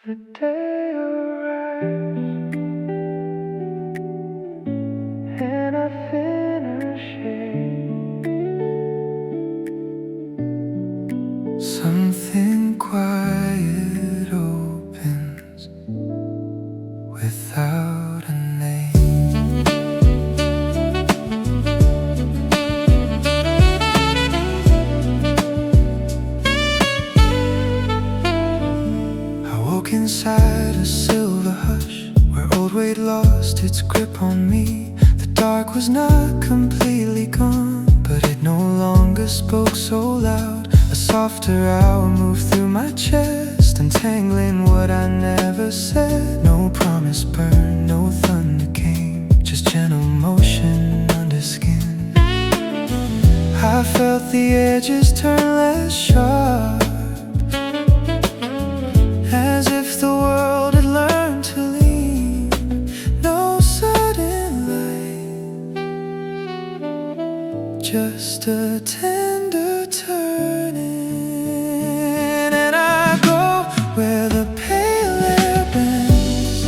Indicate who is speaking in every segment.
Speaker 1: The day arrives and I finish it. Something quiet opens without a name. I woke inside a silver hush where old weight lost its grip on me. The dark was not completely gone, but it no longer spoke so loud. A softer hour moved through my chest, untangling what I never said. No promise burned, no thunder came, just gentle motion under skin. I felt the edges turn less sharp, as if the world had learned to lean. No sudden light, just a tender turning. And I go where the pale air bends,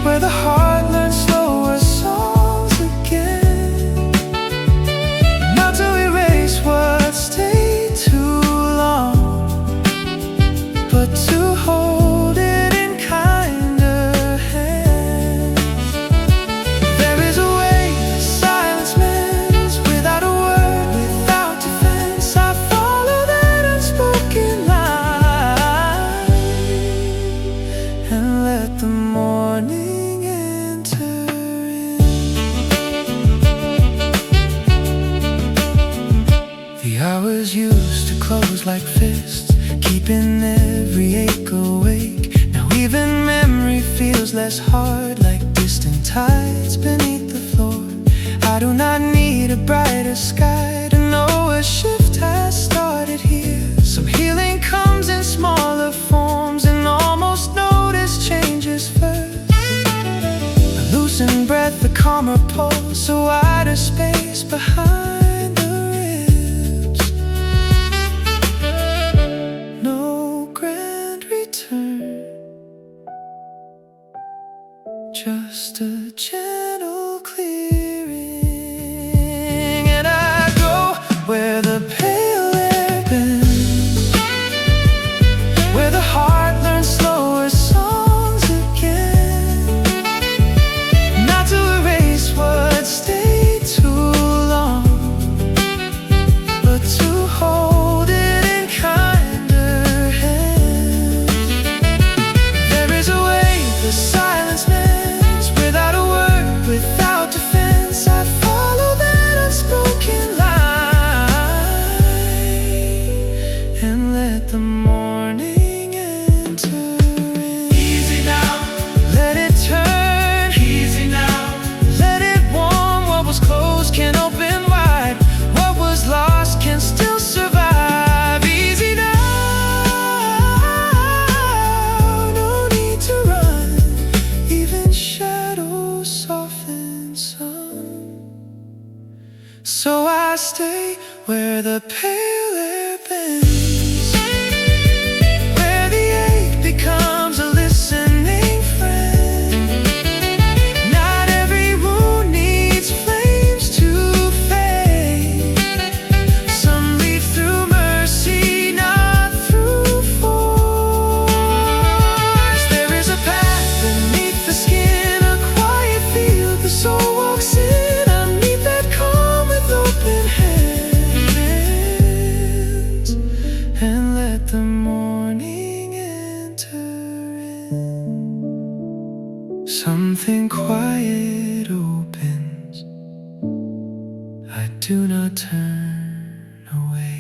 Speaker 1: where the heart learns slower songs again. Not to erase what stayed too long, but to hold it in kinder hands. There is a way that silence mends, without a word, without defense. I follow that unspoken line and let the morning enter in. The hours used to close like fists, keeping every ache awake. Now even memory feels less hard, like distant tides beneath the floor. I do not need a brighter sky to know a shift has started here. Some healing comes in smaller forms, and almost notice changes first. A loosened breath, a calmer pulse, a wider space behind the ribs. No grand return, just a gentle clearing. And I go where the pale air bends, where the heart learns slower songs again. Not to erase what stayed too long, but to hold it in kinder hands. There is a way the silence mends, without a word, without defense. I follow that unspoken line and let the morning enter in. Easy now, let it turn. Easy now, let it warm. What was closed can open wide. What was lost can still survive. Easy now, no need to run. Even shadows soften some. So I stay where the pale air bends, where the ache becomes a listening friend. Not every wound needs flames to fade. Some lead through mercy, not through force. There is a path beneath the skin, a quiet field the soul walks in. I meet that calm with open hands and let the morning enter in. Something quiet opens, I do not turn away.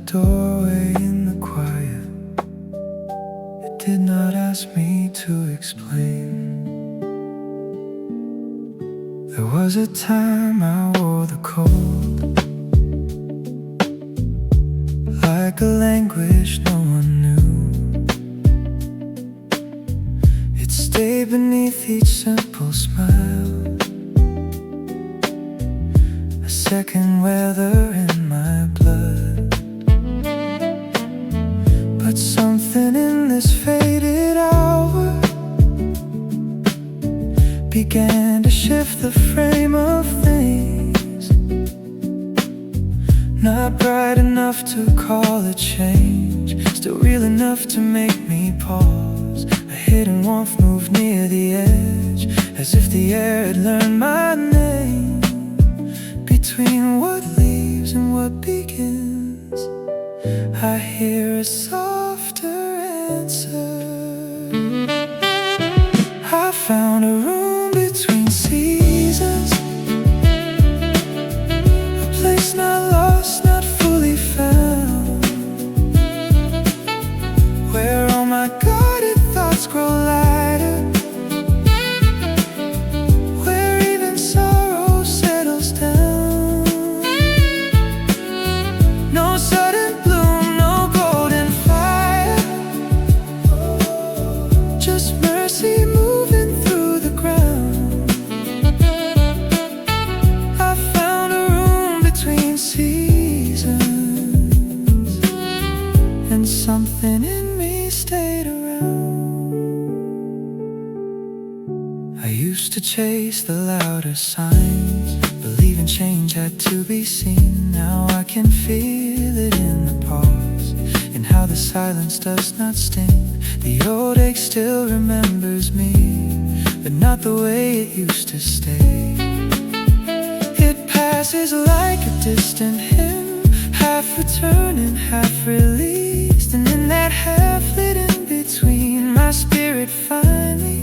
Speaker 1: doorway in the quiet. ask me to explain. There was a time I wore the cold like a language no one knew. It stayed beneath each simple smile, a second weather in my blood. But something in this faded hour began to shift the frame of things. Not bright enough to call it change, still real enough to make me pause. A hidden warmth moved near the edge, as if the air had learned my name. Between what leaves and what begins, I hear a softer answer. I found a room between seasons, a place not lost, not fully found, where all my guarded thoughts grow lighter, where even sorrow settles down. No sudden bloom, no golden fire, just mercy moving through the ground. I found a room between seasons, and something in me stayed around. I used to chase the louder signs, believe in change had to be seen. Now I can feel it in the pause, in how the silence does not sting. The old ache still remembers me, but not the way it used to stay. It passes like a distant hymn, half returning, half released. And in that half lit in between, my spirit finally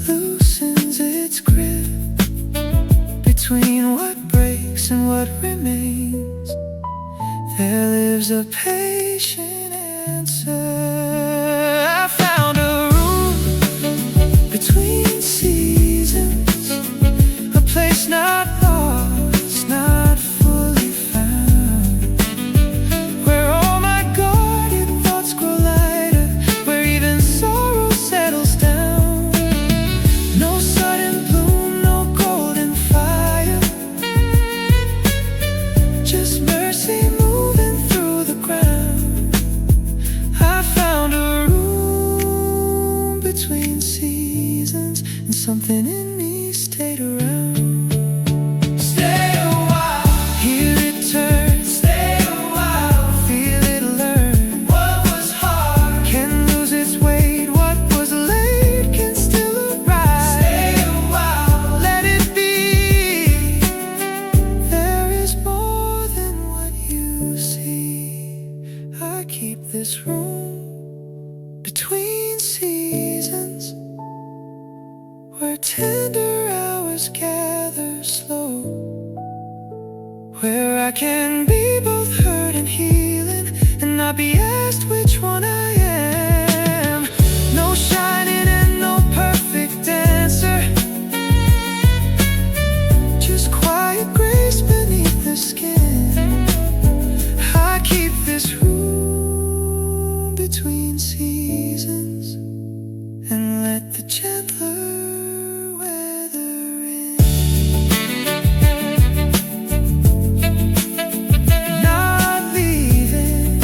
Speaker 1: loosens its grip. Between what breaks and what remains, there lives a patient answer. I found a room between seasons, a place not lost, not fully found, where all my guarded thoughts grow lighter, where even sorrow settles down. No sudden bloom, no golden fire, just mercy moving through the ground. I found a room between seasons, and something in me stayed around. Stay a while, hear it turn. Stay a while, feel it learn. What was hard can lose its weight, what was late can still arrive. Stay a while, let it be. There is more than what you see. I keep this room between seasons, where tender hours gather slow, where I can be both hurt and healing, and not be asked which one I am. No shining and no perfect answer, just quiet grace beneath the skin. I keep this room between seasons, and let the gentler weather in. Not leaving,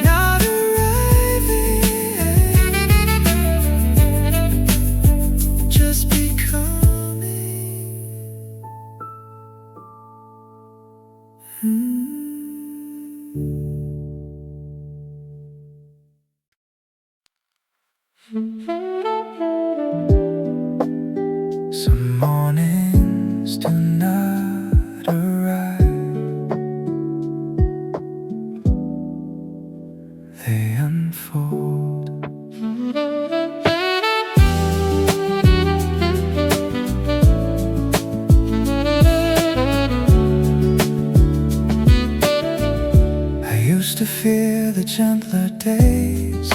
Speaker 1: not arriving, just becoming. Some mornings do not arrive, they unfold. I used to fear the gentler days,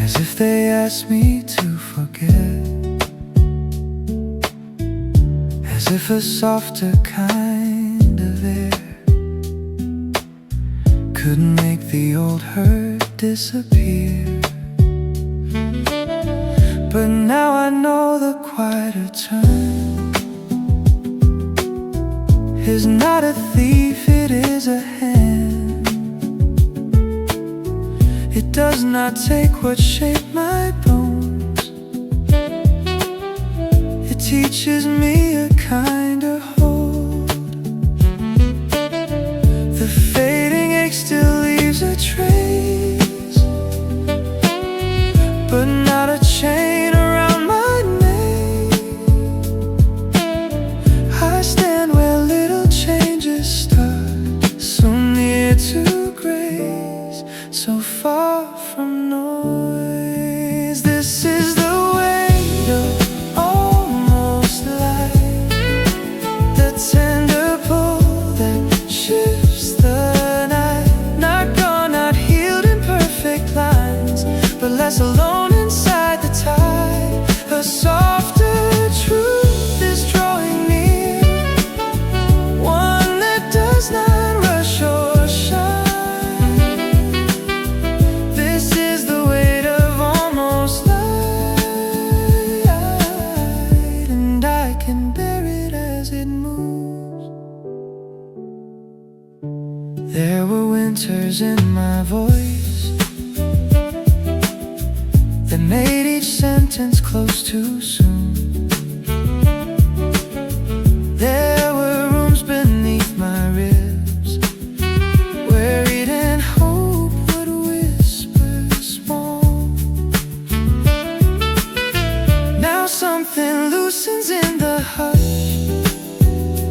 Speaker 1: as if they asked me to forget, as if a softer kind of air could make the old hurt disappear. But now I know the quieter turn is not a thief, it is a hand. It does not take what shaped my bones. It teaches me a kinder hold. The fading ache still leaves a trace, but not a chain around my neck. I stand where little changes start, so near to grace, so far from noise. This is the weight of almost life, the tender pull that shifts the night. Not gone, not healed in perfect lines, but less alone inside the tide. A softer truth is drawing near, one that does not rush or shine. This is the weight of almost light, and I can bear it as it moves. There were winters in my voice that made each sentence close too soon. There were rooms beneath my ribs where eating hope would whisper small. Now something loosens in the hush,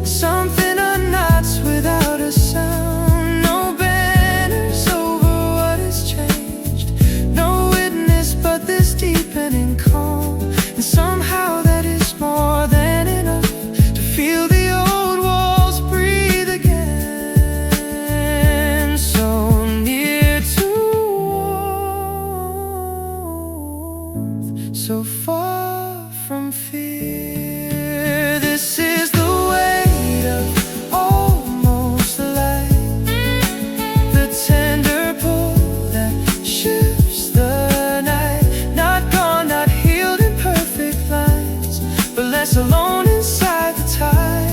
Speaker 1: something unknots without a sound. No banners over what has changed, no witness but this deepening calm. And somehow that is more than enough to feel the old walls breathe again. So near to warmth, so far from fear. This is the weight of almost light, the tender pull that shifts the night. Not gone, not healed in perfect lines, but less alone inside the tide.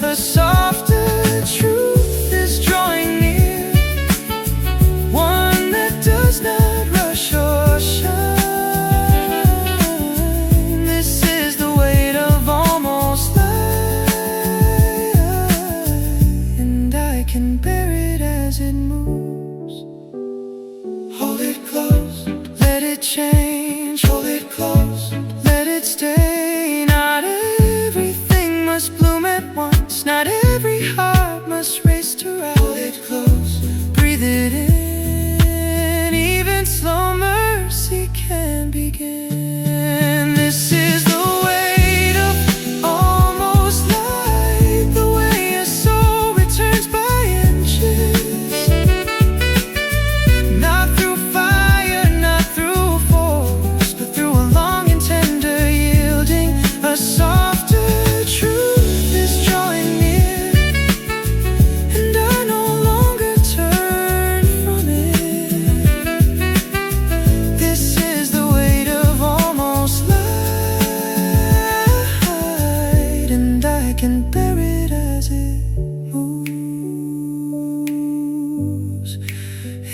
Speaker 1: A softer truth is drawing near, one that does not rush or shine. This is the weight of almost light, and I can bear it as it moves. Hold it close, let it change. Hold it close, let it stay. Not everything must bloom at once, not every heart must race to rise. Hold it close, breathe it in, even slow mercy can begin. This is the weight of almost light, the way a soul returns by inches. Not through fire, not through force, but through a long and tender yielding. A softer truth is drawing near, and I no longer turn from it. This is the weight of almost light, and I can bear it as it moves.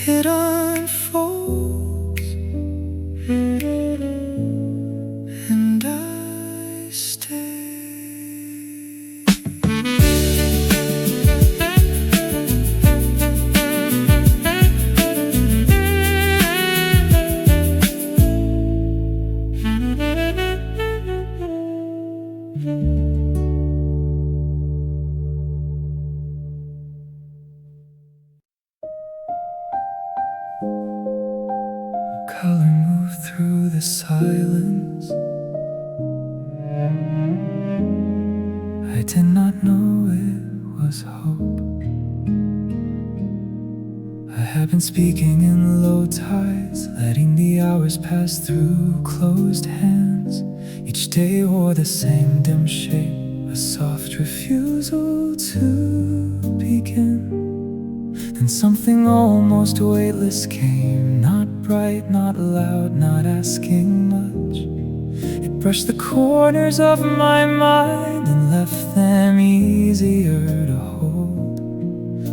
Speaker 1: It unfolds, and I stay. Color moved through the silence. I did not know it was hope. I have been speaking in low tides, letting the hours pass through closed hands. Each day wore the same dim shape, a soft refusal to begin. Then something almost weightless came, not bright, not loud, not asking much. It brushed the corners of my mind and left them easier to hold.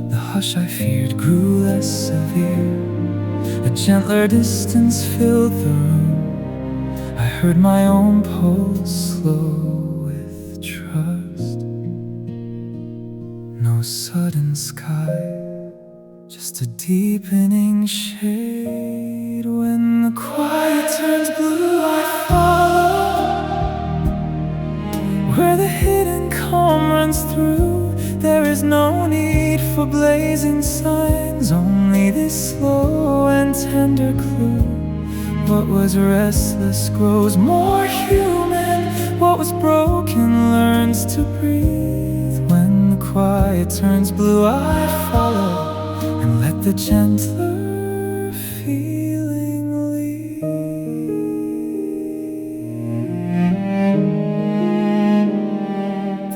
Speaker 1: The hush I feared grew less severe. A gentler distance filled the room. I heard my own pulse slow with trust. No sudden sky, just a deepening shade. When the quiet turns blue, I follow. Where the hidden calm runs through, there is no need for blazing signs, only this slow and tender clue. What was restless grows more human. What was broken learns to breathe. When the quiet turns blue, I follow and let the gentler feeling lead.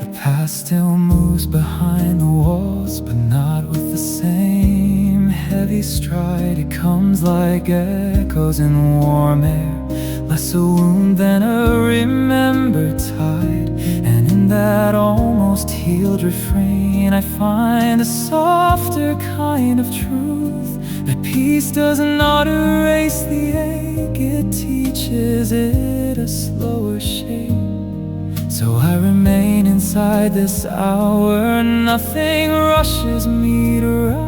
Speaker 1: The past still moves behind the walls, but not with the same heavy stride. It comes like echoes in warm air, less a wound than a remembered tide. And in that almost healed refrain, I find a softer kind of truth. That peace does not erase the ache, it teaches it a slower shape. So I remain inside this hour, nothing rushes me to rise.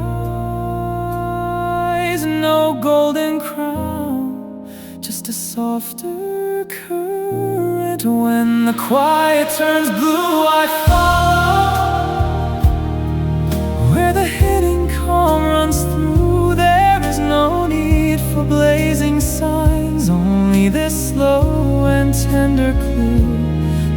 Speaker 1: No golden crown, just a softer current. When the quiet turns blue, I follow. Where the hidden calm runs through, there is no need for blazing signs, only this slow and tender clue.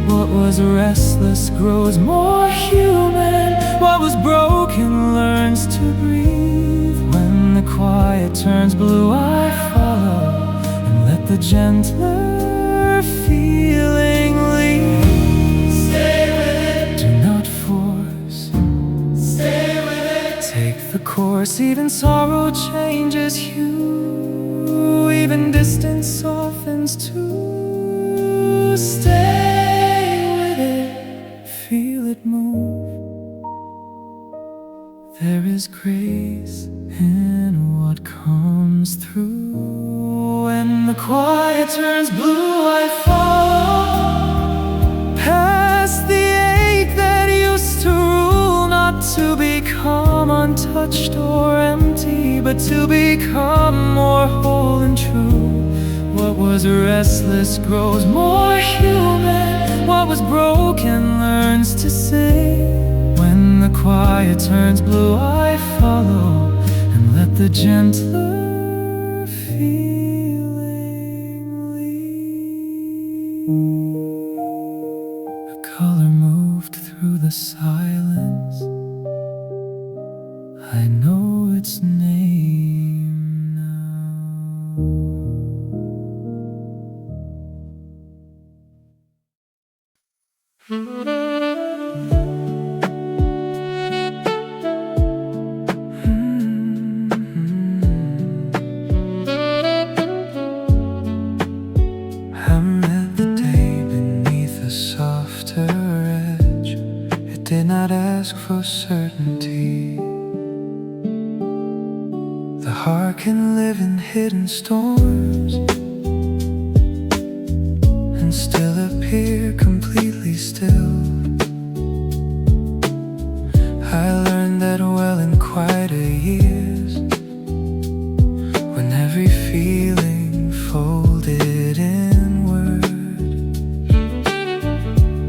Speaker 1: What was restless grows more human. What was broken learns to breathe. When the quiet turns blue, I follow and let the gentler feeling lead. Stay with it, do not force. Stay with it, take the course. Even sorrow changes hue, even distance softens too. Stay with it, feel it move. There is grace in what comes through. When the quiet turns blue, I follow past the ache that used to rule. Not to become untouched or empty, but to become more whole and true. What was restless grows more human. What was broken learns to sing. When the quiet turns blue, I follow and let the gentler feeling lead. A color moved through the silence. I know its name now. Did not ask for certainty. The heart can live in hidden storms and still appear completely still. I learned that well in quieter years, when every feeling folded inward.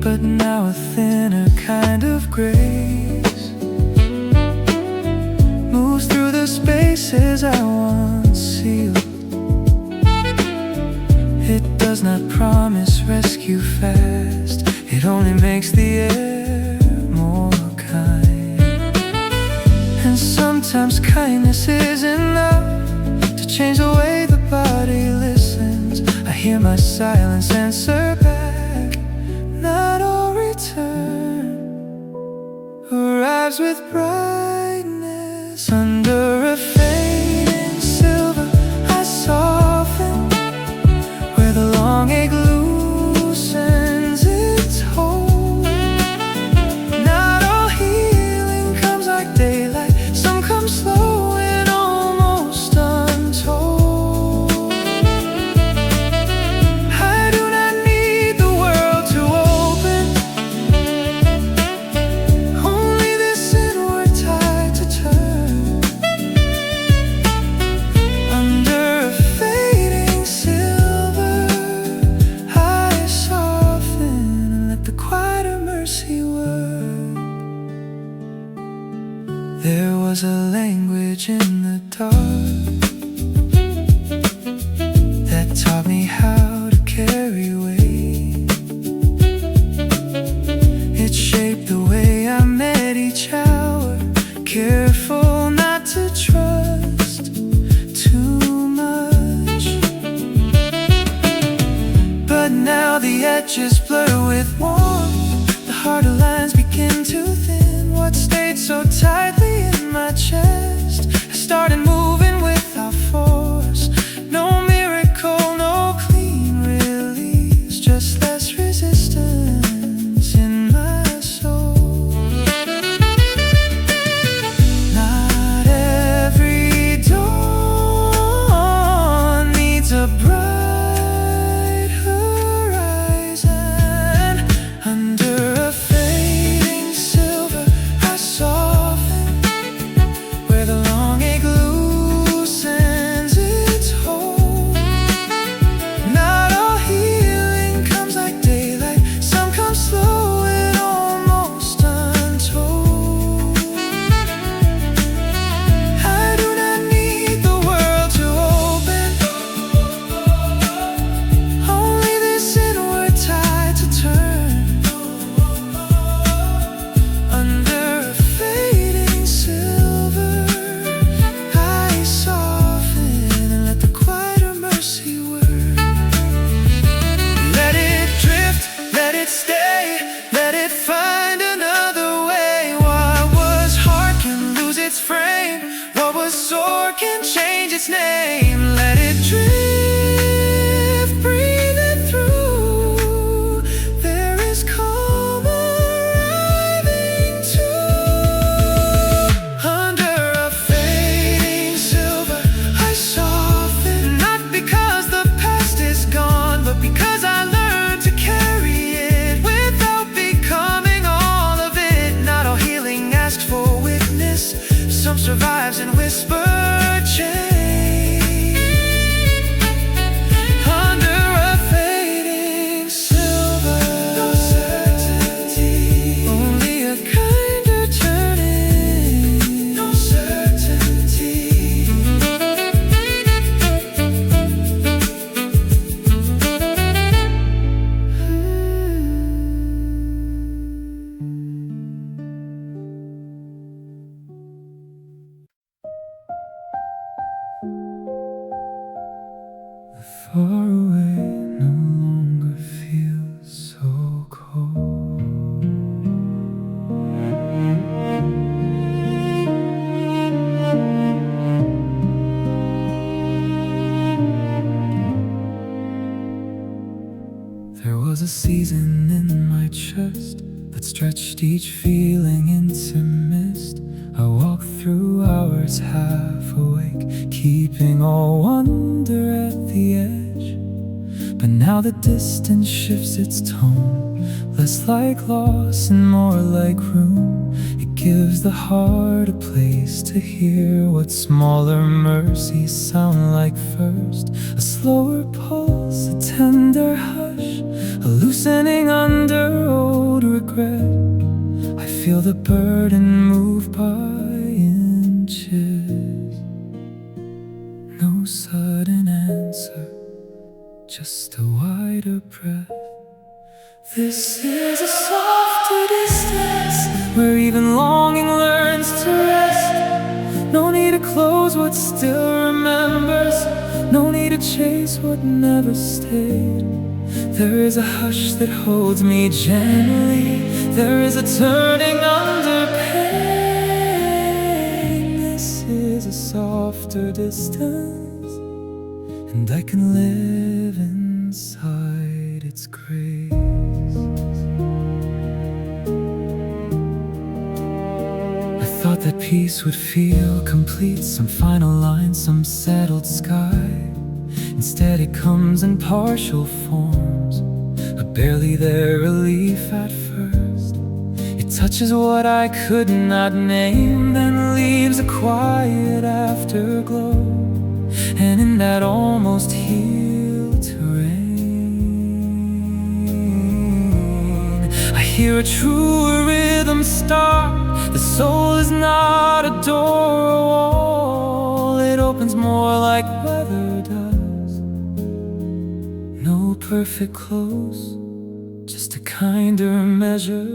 Speaker 1: But now a thinner kind of grace moves through the spaces I once sealed. It does not promise rescue fast, it only makes the air more kind. And sometimes Sometimes kindness is enough to change the way the body listens. I hear my silence answer back. Not all return arrives with brightness. Under a fading silver I soften where the long ache loosens its hold. Not all healing comes like daylight. Some come slow and almost untold. I do not need the world to open, only this inward tide to turn. Under a fading silver I soften and let the quieter mercy work. There was a language in the dark that taught me how to carry weight. It shaped the way I met each hour, careful not to trust too much. But now the edges blur with warmth, the harder lines begin to thin. What stayed so tightly in my chest has started moving without force. No miracle, no clean release, just less resistance in my soul. Not every dawn needs a bright horizon. Under a fading silver I soften where the long ache loosens its hold. Not all healing comes like daylight. Some come slow and almost untold. I do not need the world to open, only this inward tide to turn. Under a fading silver I soften and let the quieter mercy work. Let it drift, let it stay, let it find another way. What was hard can lose its frame, what was sore can change its name. Let it drift, breathe it through. There is calm arriving too. Under a fading silver I soften, not because the past is gone, but because I learned to carry it without becoming all of it. Not all healing asks for witness, some survives in whispered change. Under a fading silver, no certainty, only a kinder turning. No certainty. Far away no longer feels so cold. There was a season in my chest that stretched each feeling into mist. I walked through hours half awake, keeping all wonder at the edge. But now the distance shifts its tone, less like loss and more like room. It gives the heart a place to hear what smaller mercies sound like first. A slower pulse, a tender hush, a loosening under old regret. I feel the burden move by inches. No sudden answer, just a wider breath. This is a softer distance, where even longing learns to rest. No still remembers. No need to chase what never stayed. There is a hush that holds me gently. There is a turning under pain. This is a softer distance, and I can live inside its grace. I thought that peace would feel complete, some final line, some settled sky. Instead it comes in partial forms, a barely there relief at first. It touches what I could not name, then leaves a quiet afterglow. And in that almost healed terrain, I hear a truer rhythm start. The soul is not a door or wall. It opens more like weather does. No perfect close, just a kinder measure.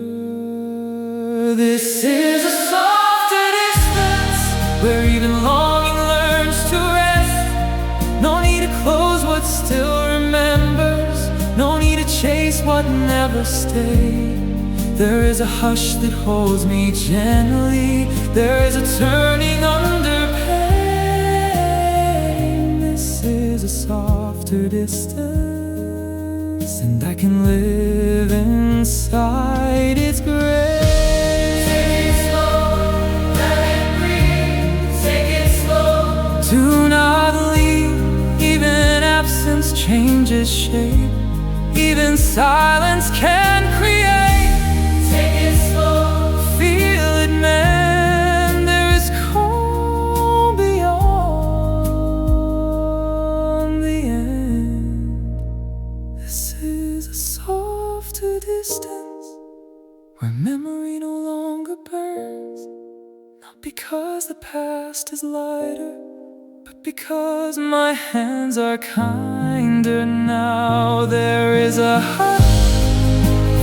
Speaker 1: This is a softer distance, where even longing learns to rest. No need to close what still remembers. No need to chase what never stayed. There is a hush that holds me gently. There is a turning under pain. This is a softer distance, and I can live inside its grace. Take it slow, let it breathe. Take it slow, do not leave. Even absence changes shape. Even silence can create. Take it slow, feel it mend. There is calm beyond the end. This is a softer distance, where memory no longer burns. Not because the past is lighter, but because my hands are kinder now. There is a heart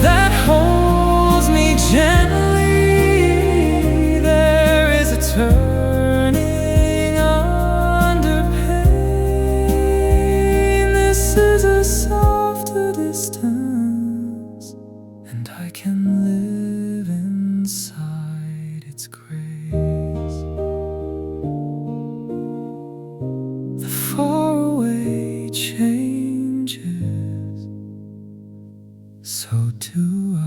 Speaker 1: that holds me gently. There is a turning under pain. This is a softer distance, and I can live inside its grace. The faraway changes, so do I.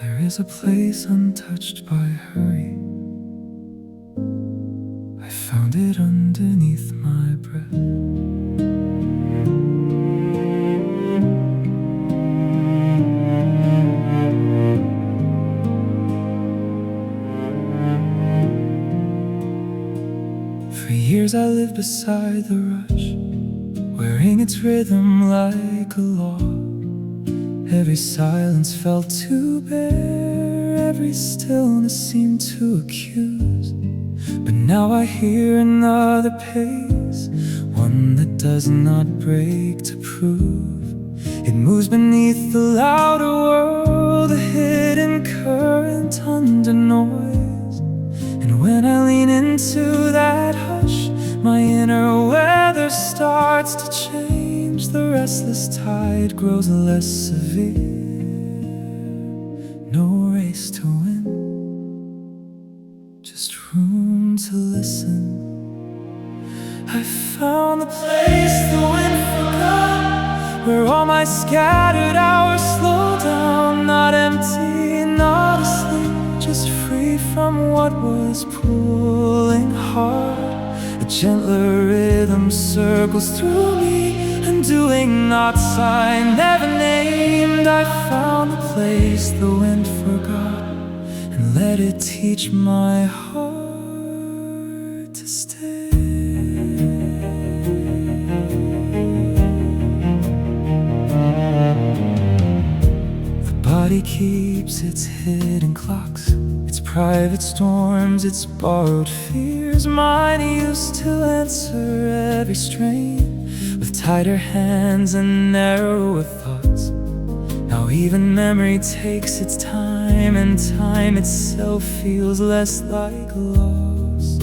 Speaker 1: There is a place untouched by hurry. I found it underneath my breath. For years I lived beside the rush, wearing its rhythm like a law. Every silence felt too bare, every stillness seemed to accuse. But now I hear another pace, one that does not break to prove. It moves beneath the louder world, a hidden current under noise. And when I lean into that hush, my inner weather starts to change. The restless tide grows less severe. No race to win, just room to listen. I found the place the wind forgot, where all my scattered hours slow down. Not empty, not asleep, just free from what was pulling hard. A gentler rhythm circles through me, undoing knots I never named. I found the place the wind forgot, and let it teach my heart to stay. The body keeps its hidden clocks, its private storms, its borrowed fears. Mine used to answer every strain with tighter hands and narrower thoughts. Now even memory takes its time, and time itself feels less like loss.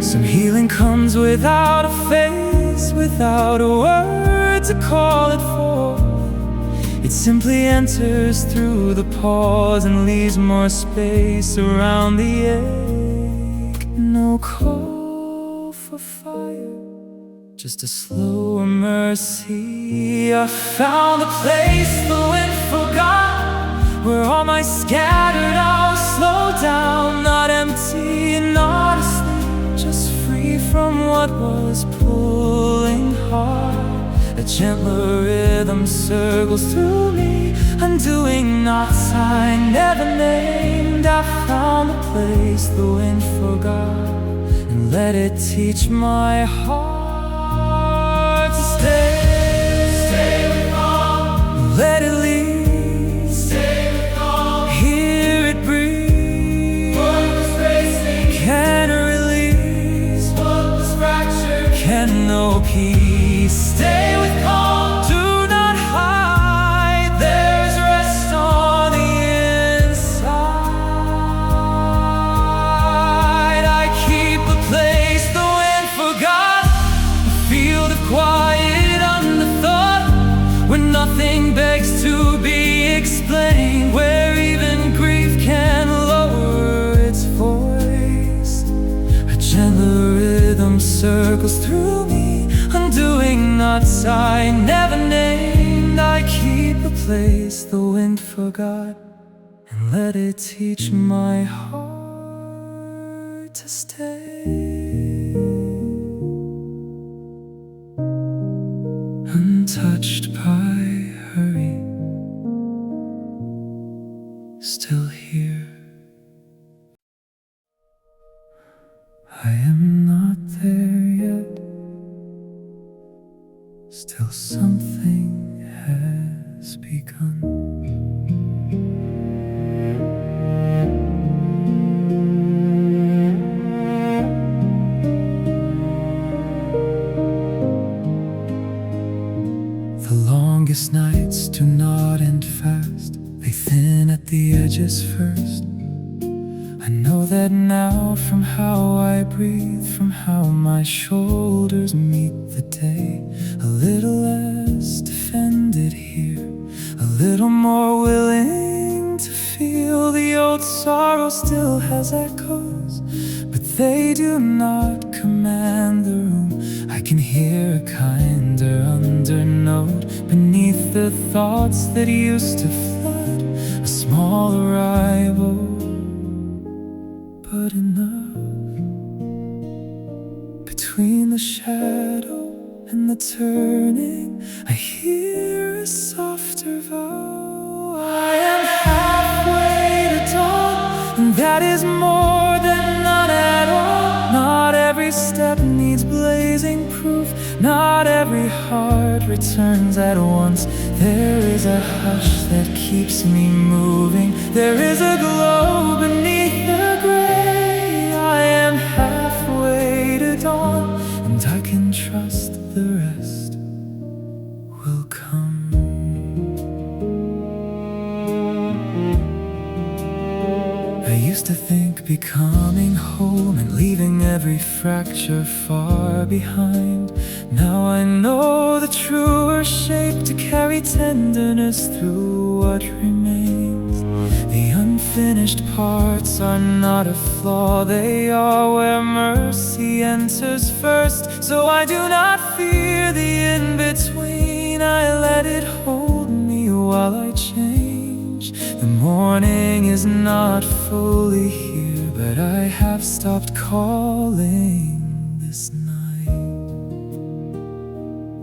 Speaker 1: Some healing comes without a face, without a word to call it forth. It simply enters through the pause and leaves more space around the ache. No call for fire, just a slower mercy. I found a place the wind forgot, where all my scattered hours slow down. Not empty, not asleep, just free from what was pulling hard. A gentler rhythm circles through me, undoing knots I never named. I found a place the wind forgot, and let it teach my heart to stay. Stay with God. Let it lead. Stay with God. Hear it breathe. What was racing can release. What was fractured can know peace. Stay with calm. Do not hide. There's rest on the inside. I keep a place the wind forgot, a field of quiet underthought, where nothing begs to be explained, where even grief can lower its voice. A gentler rhythm circles through me, undoing knots I never named. I keep a place the wind forgot, and let it teach my heart to stay. Untouched by hurry, still here. I am not there yet, still something has begun. The longest nights do not end fast, they thin at the edges first. I know that now from how I breathe, from how my shoulders meet the day. A little less defended here, a little more willing to feel. The old sorrow still has echoes, but they do not command the room. I can hear a kinder undernote beneath the thoughts that used to flood. A small arrival, but enough. Between the shadow and the turning, I hear a softer vow. I am halfway to dawn, and that is more than none at all. Not every step needs blazing proof, not every heart returns at once. There is a hush that keeps me moving, there is a glow beneath the gray. I am halfway to dawn, and I can trust the rest will come. I used to think becoming whole meant leaving every fracture far behind. Now I know the truer shape to carry tenderness through what remains. The unfinished parts are not a flaw, they are where mercy enters first. So I do not fear the in-between, I let it hold me while I change. The morning is not fully here, but I have stopped calling this night.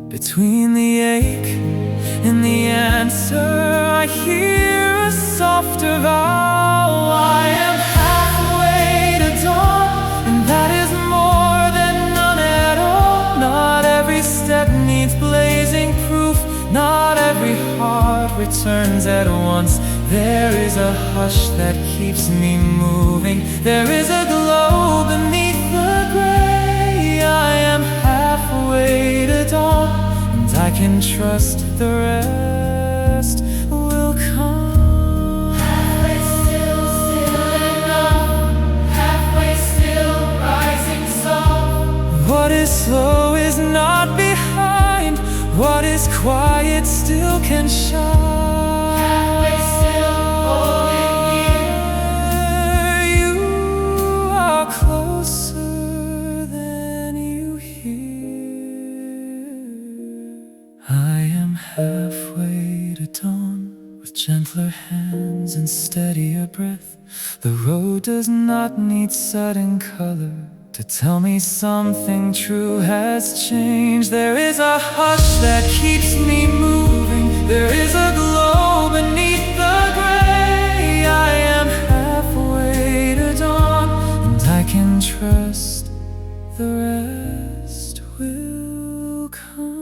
Speaker 1: Between the ache and the answer, I hear a softer vow. I am halfway to dawn, and that is more than none at all. Not every step needs blazing proof, not every heart returns at once. There is a hush that keeps me moving, there is a glow beneath the gray. I am halfway to can trust the rest will come.
Speaker 2: Halfway still, still enough. Halfway still, rising soft.
Speaker 1: What is slow is not behind. What is quiet still can shine.
Speaker 2: Halfway still, holding near.
Speaker 1: You are closer than you hear. I am halfway to dawn, with gentler hands and steadier breath. The road does not need sudden color to tell me something true has changed. There is a hush that keeps me moving. There is a glow beneath the gray. I am halfway to dawn, and I can trust the rest will come.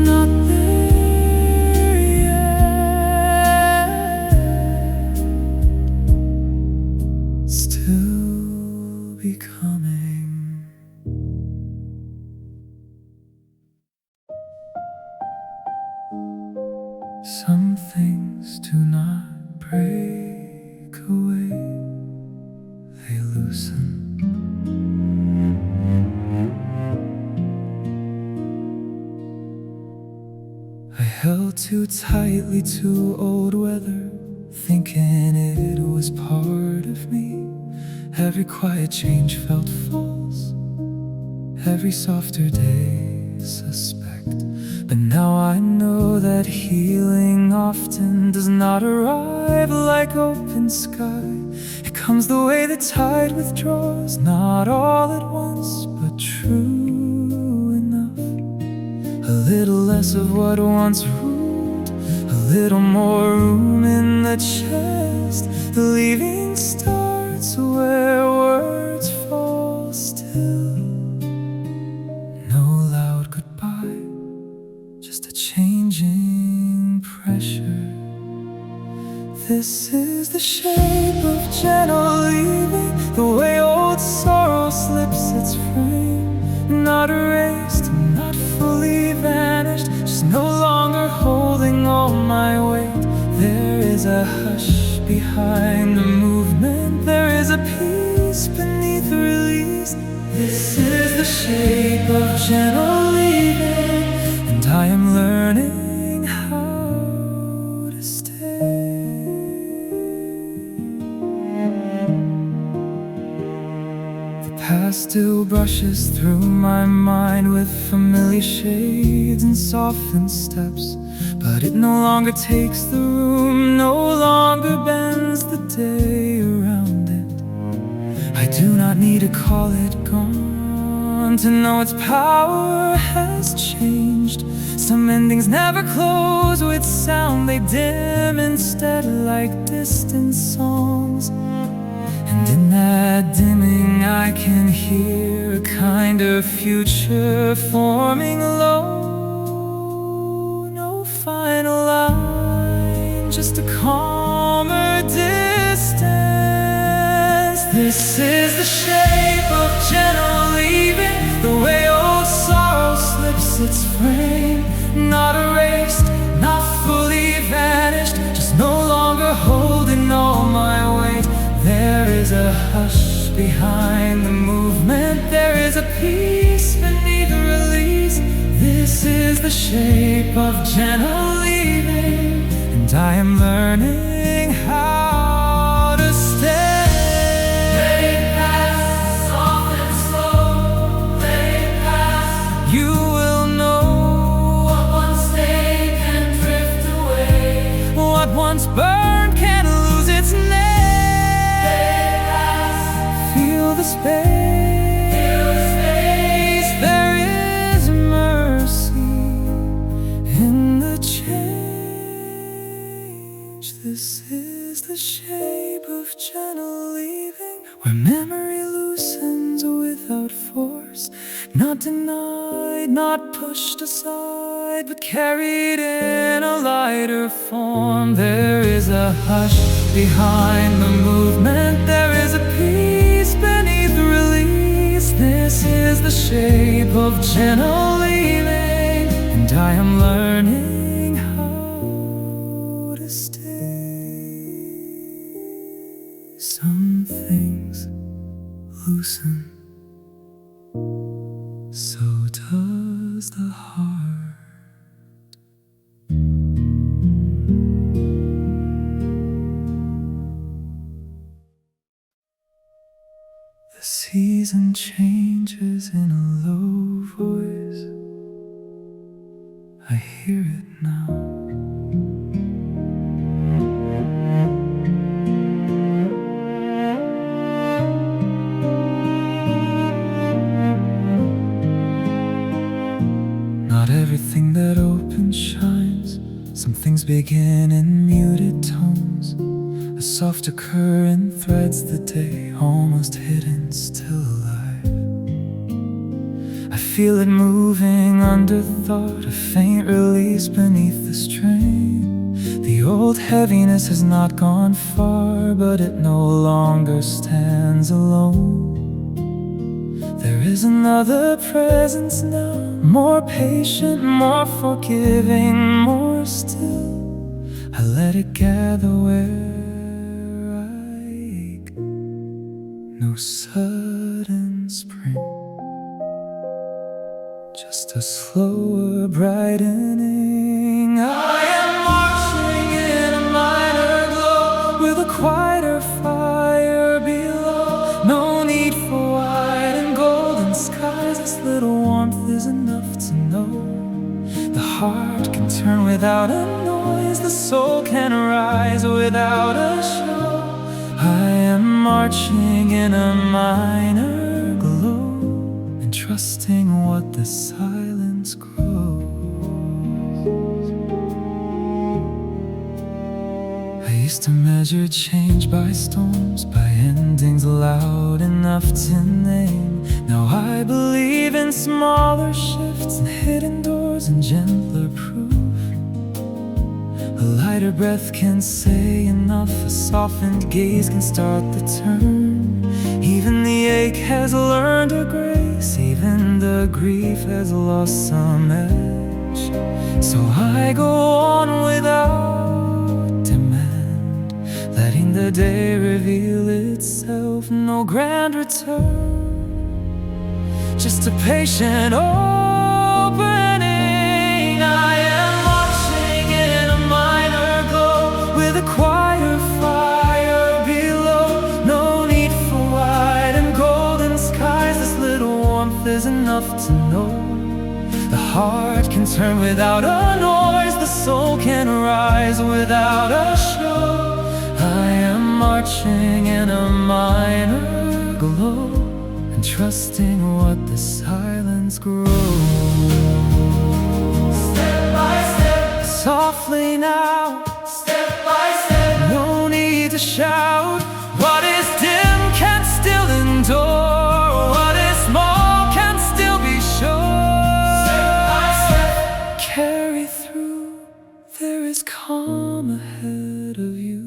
Speaker 1: Not there yet, still becoming. Some things do not break away, they loosen. I held too tightly to old weather, thinking it was part of me. Every quiet change felt false, every softer day suspect. But now I know that healing often does not arrive like open sky. It comes the way the tide withdraws, not all at once, but true enough. A little less of what once ruled, a little more room in the chest. The leaving starts where words fall still. No loud goodbye, just a changing pressure. This is the shape of gentle leaving, the way old sorrow slips its frame. Not erased, not fully vanished, just no longer holding all my weight. There is a hush behind the movement, there is a peace beneath the release. This is the shape of gentle leaving, and I am learning how to stay. The past still brushes through my mind with familiar shades and softened steps, but it no longer takes the room, no longer bends the day around it. I do not need to call it gone to know its power has changed. Some endings never close with sound, they dim instead like distant songs. And in that dimming I can hear a kinder future forming low. No final line, just a calmer distance. This is the shape of gentle leaving, the way old sorrow slips its frame. Not erased, not fully vanished, just no longer holding all my weight. There is a hush behind the movement, there is a peace beneath the release. This is the shape of gentle leaving, and I am learning how to stay.
Speaker 2: Let it pass, soft and slow. Let it pass.
Speaker 1: You will know
Speaker 2: What once stayed can drift away.
Speaker 1: what once burned can lose its name. Feel the space, there is mercy in the change. This is the shape of gentle leaving, where memory loosens without force. Not denied, not pushed aside, but carried in a lighter form. There is a hush behind the movement, there is a peace beneath the release. This is is the shape of gentle leaving, and I am learning how to stay. Some things loosen, so does the heart. The season changes in a low voice. I hear it now. Not everything that opens shines. Some things begin in muted tones. A softer current threads the day, almost hidden, still alive. I feel it moving under thought, a faint release beneath the strain. The old heaviness has not gone far, but it no longer stands alone. There is another presence now, more patient, more forgiving, more still. I let it gather where no sudden spring, just a slower brightening. I am marching in a minor glow, with a quieter fire below. No need for white and golden skies, this little warmth is enough to know. The heart can turn without a noise, the soul can rise without a show. I am marching in a minor glow, and trusting what the silence grows. I used to measure change by storms, by endings loud enough to name. Now I believe in smaller shifts and hidden doors and gentler proof. A lighter breath can say enough, a softened gaze can start the turn. Even the ache has learned a grace, even the grief has lost some edge. So I go on without demand, letting the day reveal itself. No grand return, just a patient opening. I am marching in a minor glow, with a quieter fire below. No need for white and golden skies, this little warmth is enough to know. The heart can turn without a noise, the soul can rise without a show. I am marching in a minor glow, and trusting what the silence grows. Step by step, softly now. Step by step, no need to shout. What is dim can still endure, what is small can still be sure. Step by step, carry through, there is calm ahead of you.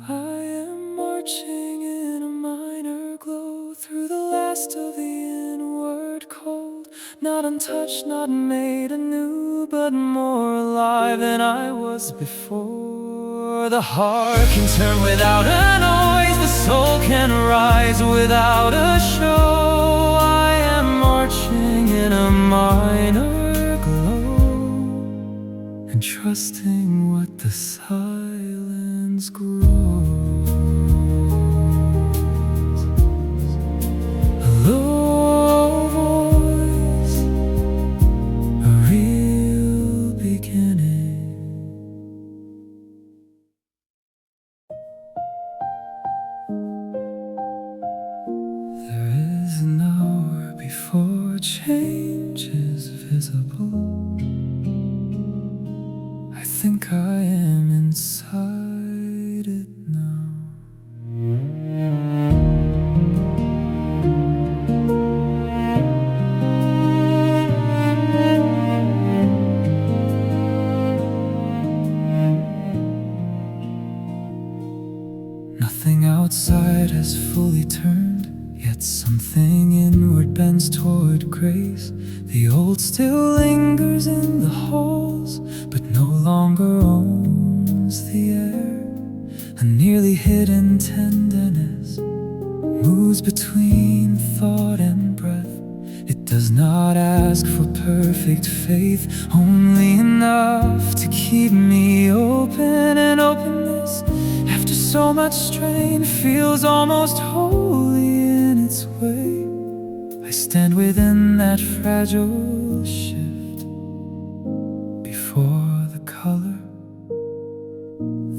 Speaker 1: I am marching in a minor glow, through the last of the inward cold. Not untouched, not made anew, but more alive than I was before. The heart can turn without a noise, the soul can rise without a show. I am marching in a minor glow, and trusting what the silence grows. A low voice, a real beginning. There is an hour before change is visible. I think I am inside it now. Nothing outside has fully turned, yet something inward bends toward The old still lingers in the halls, but no longer owns the air. A nearly hidden tenderness moves between thought and breath. It does not ask for perfect faith, only enough to keep me open. And openness, after so much strain, feels almost holy in its way. I stand within that fragile shift. Before the color,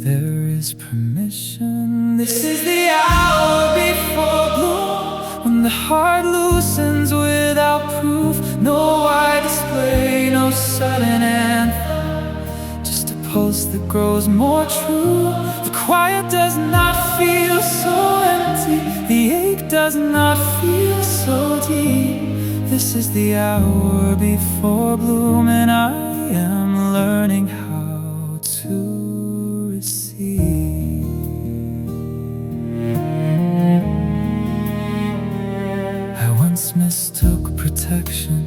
Speaker 1: there is permission. This is the hour before bloom, when the heart loosens without proof. No wide display, no sudden anthem, just a pulse that grows more true. The quiet does not feel so empty, the ache does not feel so deep. This is the hour before bloom, and I am learning how to receive. I once mistook protection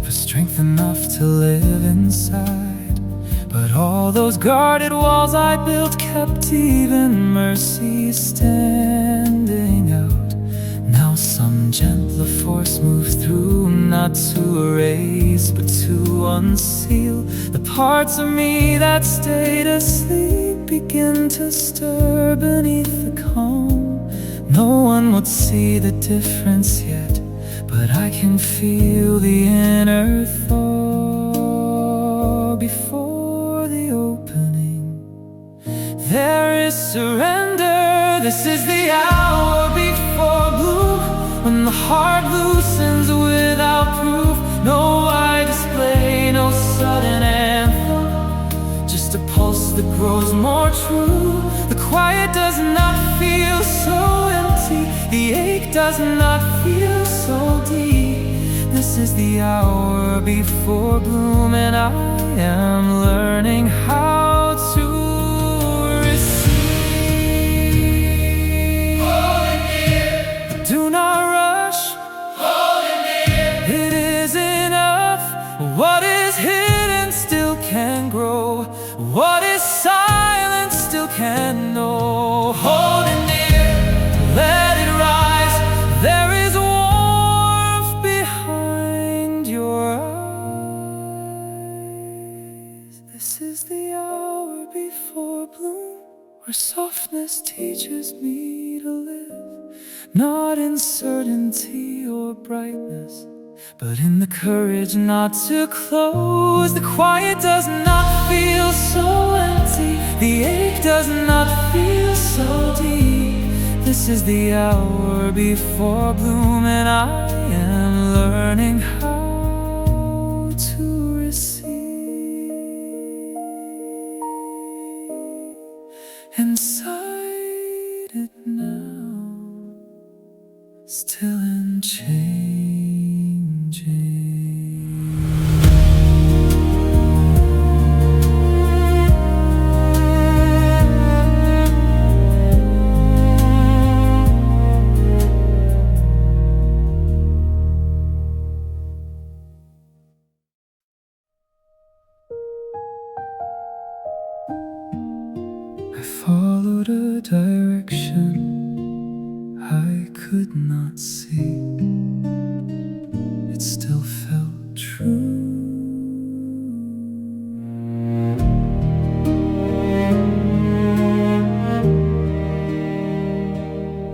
Speaker 1: for strength enough to live inside, but all those guarded walls I built kept even mercy standing out. Now some gentler force moves through, not to erase but to unseal. The parts of me that stayed asleep begin to stir beneath the calm. No one would see the difference yet, but I can feel the inner thaw before the opening. There is surrender. This is the hour before bloom, when the heart loosens without proof. No wide display, no sudden anthem, just a pulse that grows more true. The quiet does not feel so empty, the ache does not feel so deep. This is the hour before bloom, and I am learning how to receive. Hold it near. Do not rush. Hold it near. It is enough. What is hidden still can grow. What is silent still can know. Hold it near. Let it rise. There is warmth behind your eyes. This is the hour before bloom, where softness teaches me to live, not in certainty or brightness, but in the courage not to close. The quiet does not feel so empty, the ache does not feel so deep. This is the hour before bloom, and I am learning how to receive. Inside it now, still unchanging. I followed a direction I could not see. It still felt true.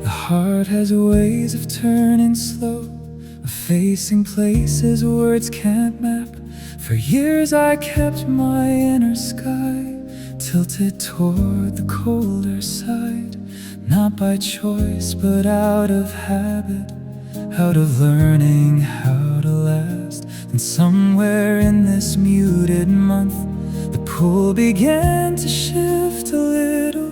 Speaker 1: The heart has ways of turning slow, of facing places words can't map. For years I kept my inner sky tilted toward the colder side, not by choice but out of habit, out of learning how to last. Then somewhere in this muted month, the pull began to shift a little.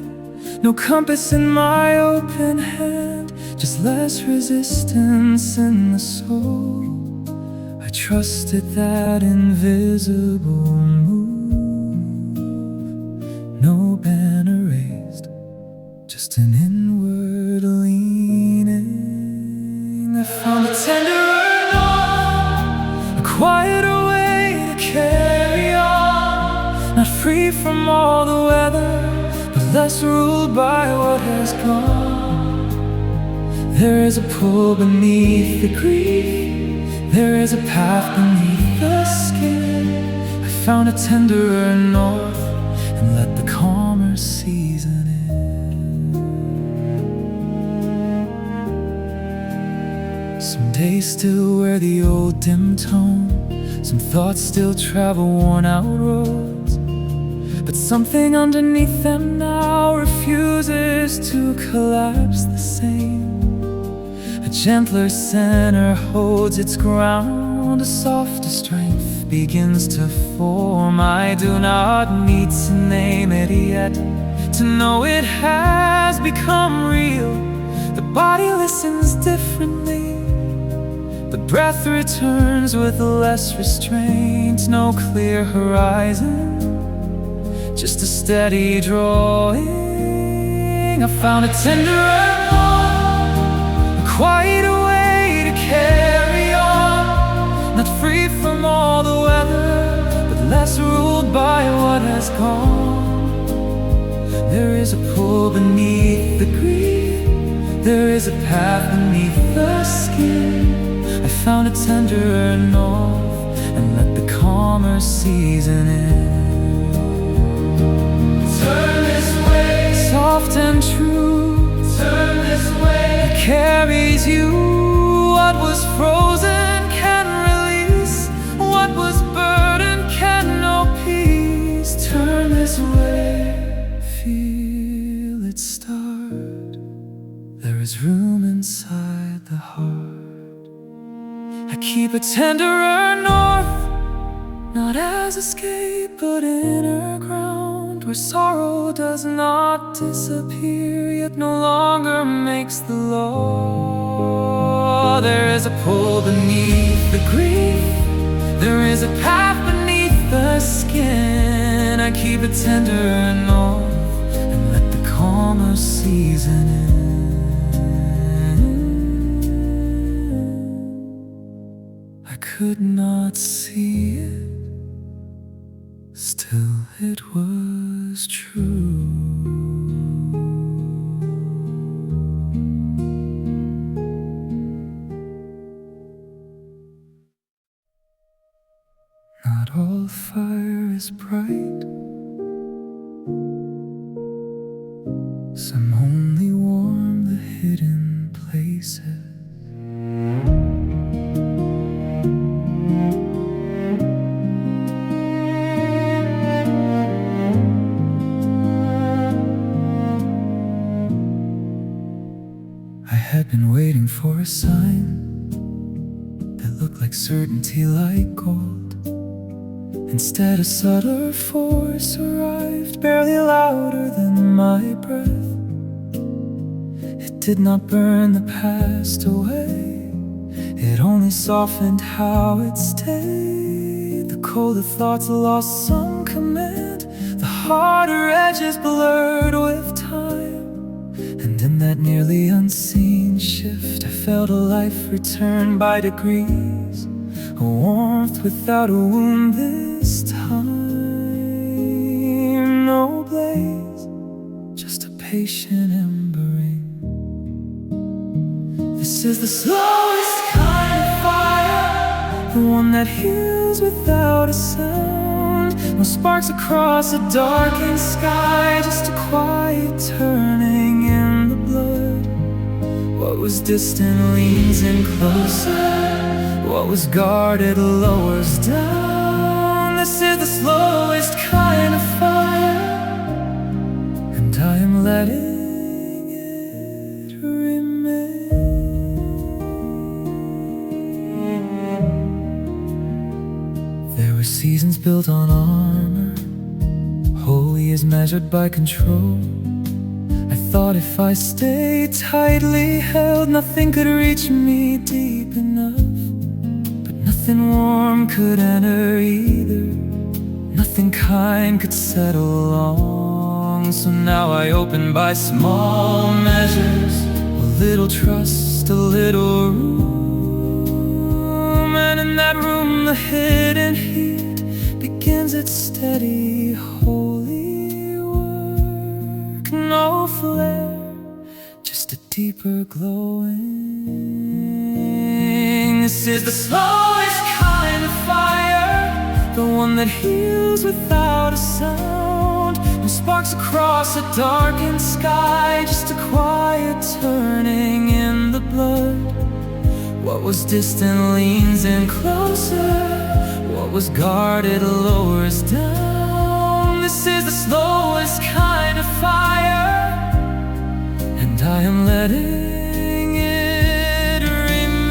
Speaker 1: No compass in my open hand, just less resistance in the soul. I trusted that invisible move. No banner raised, just an inward leaning. I found a tenderer knot, a quieter way to carry on. Not free from all the weather, but less ruled by what has gone. There is a pull beneath the grief, there is a path beneath the skin. I found a tenderer north and let the calmer season in. Some days still wear the old dim tone, some thoughts still travel worn out roads, but something underneath them now refuses to collapse the same. A gentler center holds its ground, a softer strength begins to form. I do not need to name it yet, to know it has become real. The body listens differently, the breath returns with less restraint. No clear horizon, just a steady drawing. I found a tenderer north, a quieter way to carry on. Not free from all the weather, but less ruled by what has gone. There is a pull beneath the grief, there is a path beneath the skin. I found a tenderer north and let the calmer season in. Turn this way, soft and true. Turn this way, it carries you. What was frozen can release, what was burdened can know peace. Turn this way, feel it start. There is room inside the heart. I keep a tenderer north, not as escape but inner ground, where sorrow does not disappear, yet no longer makes the law. There is a pull beneath the grief, there is a path beneath the skin. I keep a tenderer north and let the calmer season in. I could not see it, still it was true. Not all fire is bright, some only warm the hidden places. I had been waiting for a sign that looked like certainty, like gold. Instead a subtler force arrived, barely louder than my breath. It did not burn the past away, it only softened how it stayed. The colder thoughts lost some command, the harder edges blurred with time. And in that nearly unseen shift, I felt a life return by degrees, a warmth without a wound this time. No blaze, just a patient embering. This is the slowest kind of fire, the one that heals without a sound. No sparks across a darkened sky, just a quiet turning in the blood. What was distant leans in closer, what was guarded lowers down. This is the slowest kind of fire, and I am letting it remain. There were seasons built on armor, holy is measured by control. I thought if I stayed tightly held, nothing could reach me deep enough. Nothing warm could enter either, nothing kind could settle long. So now I open by small measures, a little trust, a little room. And in that room the hidden heat begins its steady holy work. No flare, just a deeper glowing. This is the slowest kind of fire, the one that heals without a sound. No sparks across a darkened sky, just a quiet turning in the blood. What was distant leans in closer, what was guarded lowers down. This is the slowest kind of fire, and I am letting it remain.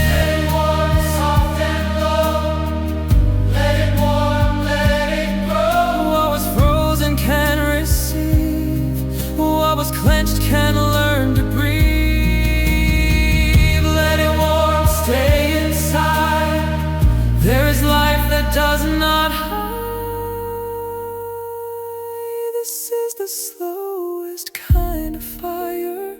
Speaker 1: Let it warm, soft and low. Let it warm, let it grow. What was frozen can receive, what was clenched can learn to breathe. Stay inside. There is life that does not hide. This is the slowest kind of fire,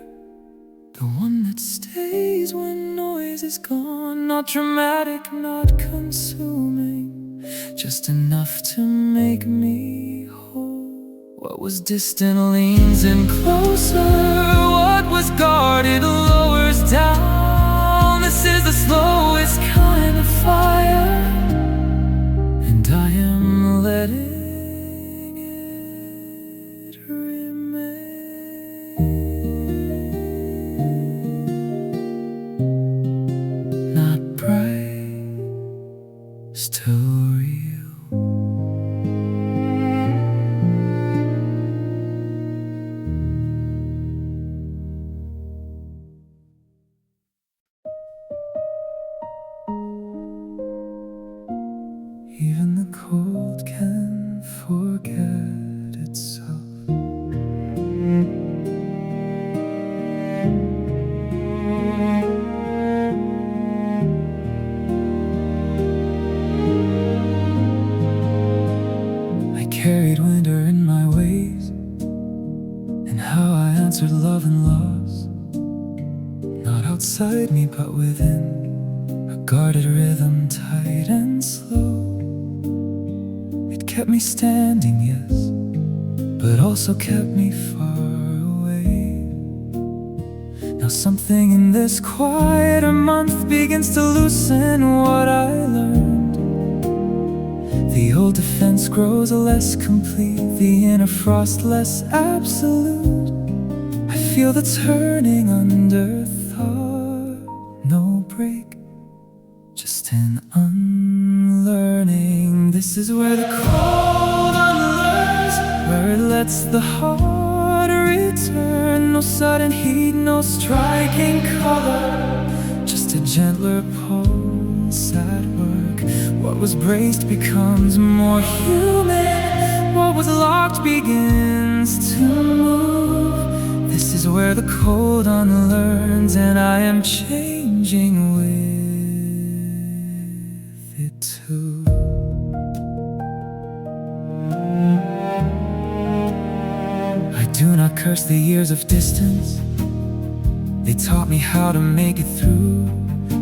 Speaker 1: the one that stays when noise is gone. Not dramatic, not consuming, just enough to make me whole. What was distant leans in closer, what was guarded lowers down. This is the slowest kind of fire, and I am letting it remain. Not bright, still real. Even the cold can forget itself. I carried winter in my ways, and how I answered love and loss, not outside me but within. A guarded rhythm, tight and slow. It kept me standing, yes, but also kept me far away. Now something in this quieter month begins to loosen what I learned. The old defense grows less complete, the inner frost less absolute. I feel the turning under thought. No break, just an unlearning. This is where the cold unlearns, where it lets the heart return. No sudden heat, no striking color, just a gentler pulse at work. What was braced becomes more human, what was locked begins to move. This is where the cold unlearns, and I am changing with it too. I do not curse the years of distance, they taught me how to make it through.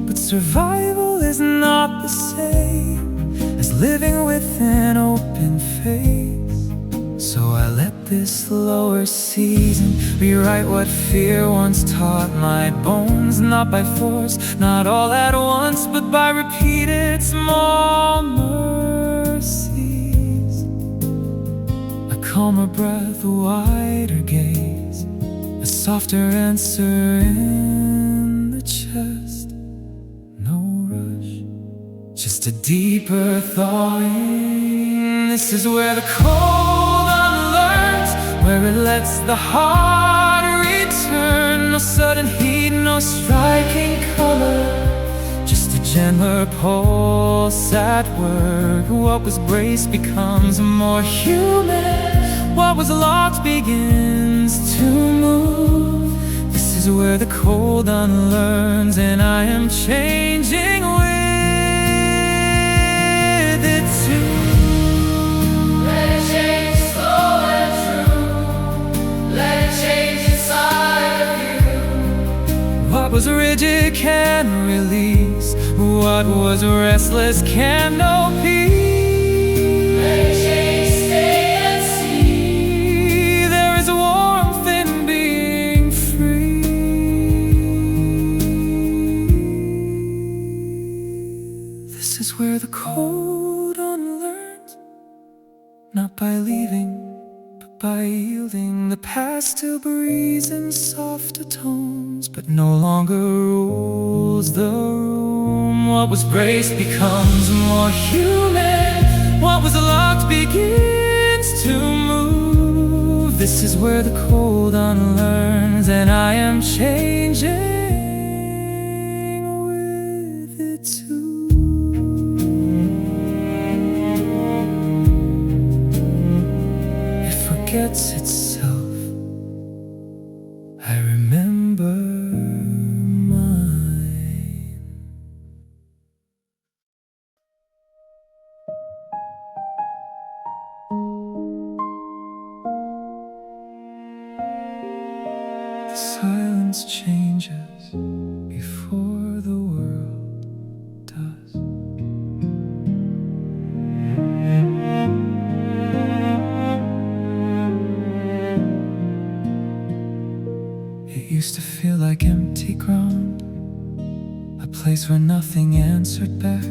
Speaker 1: But survival is not the same as living with an open face. So I let this lower season rewrite what fear once taught my bones. Not by force, not all at once, but by repeated small mercies. A calmer breath, a wider gaze, a softer answer in the chest. No rush, just a deeper thawing. This is where the cold unlearns, where it lets the heart return. No sudden heat, no striking color, just a gentler pulse at work. What was braced becomes more human, what was locked begins to move. This is where the cold unlearns, and I am changing with it too.
Speaker 2: Let it change slow and true. Let it change inside of you.
Speaker 1: What was real rigid can't release, what was restless can't know peace.
Speaker 2: Let change stay and see.
Speaker 1: There is warmth in being free. This is where the cold unlearns, not by leaving, by yielding. The past still breathes in softer tones, but no longer rules the room. What was braced becomes more human. What was locked begins to move. This is where the cold unlearns, and I am changing with it too. Forgets itself, I remember mine. The silence changes before the world does. It used to feel like empty ground, a place where nothing answered back.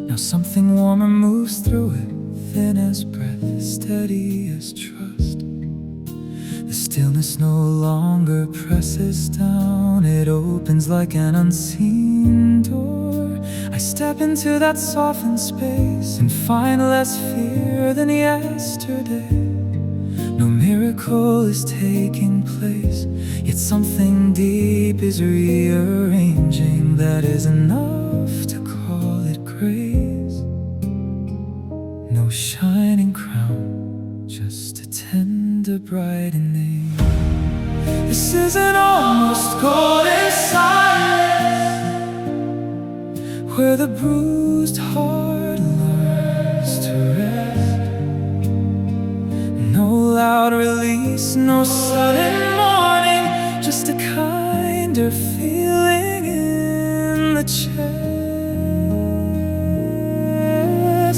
Speaker 1: Now something warmer moves through it, thin as breath, steady as trust. The stillness no longer presses down, it opens like an unseen door. I step into that softened space and find less fear than yesterday. No miracle is taking place, yet something deep is rearranging. That is enough to call it grace. No shining crown, just a tender brightening. This is an almost golden silence, where the bruised heart learns to rest. No loud release, no sudden mourning, just a kinder feeling in the chest.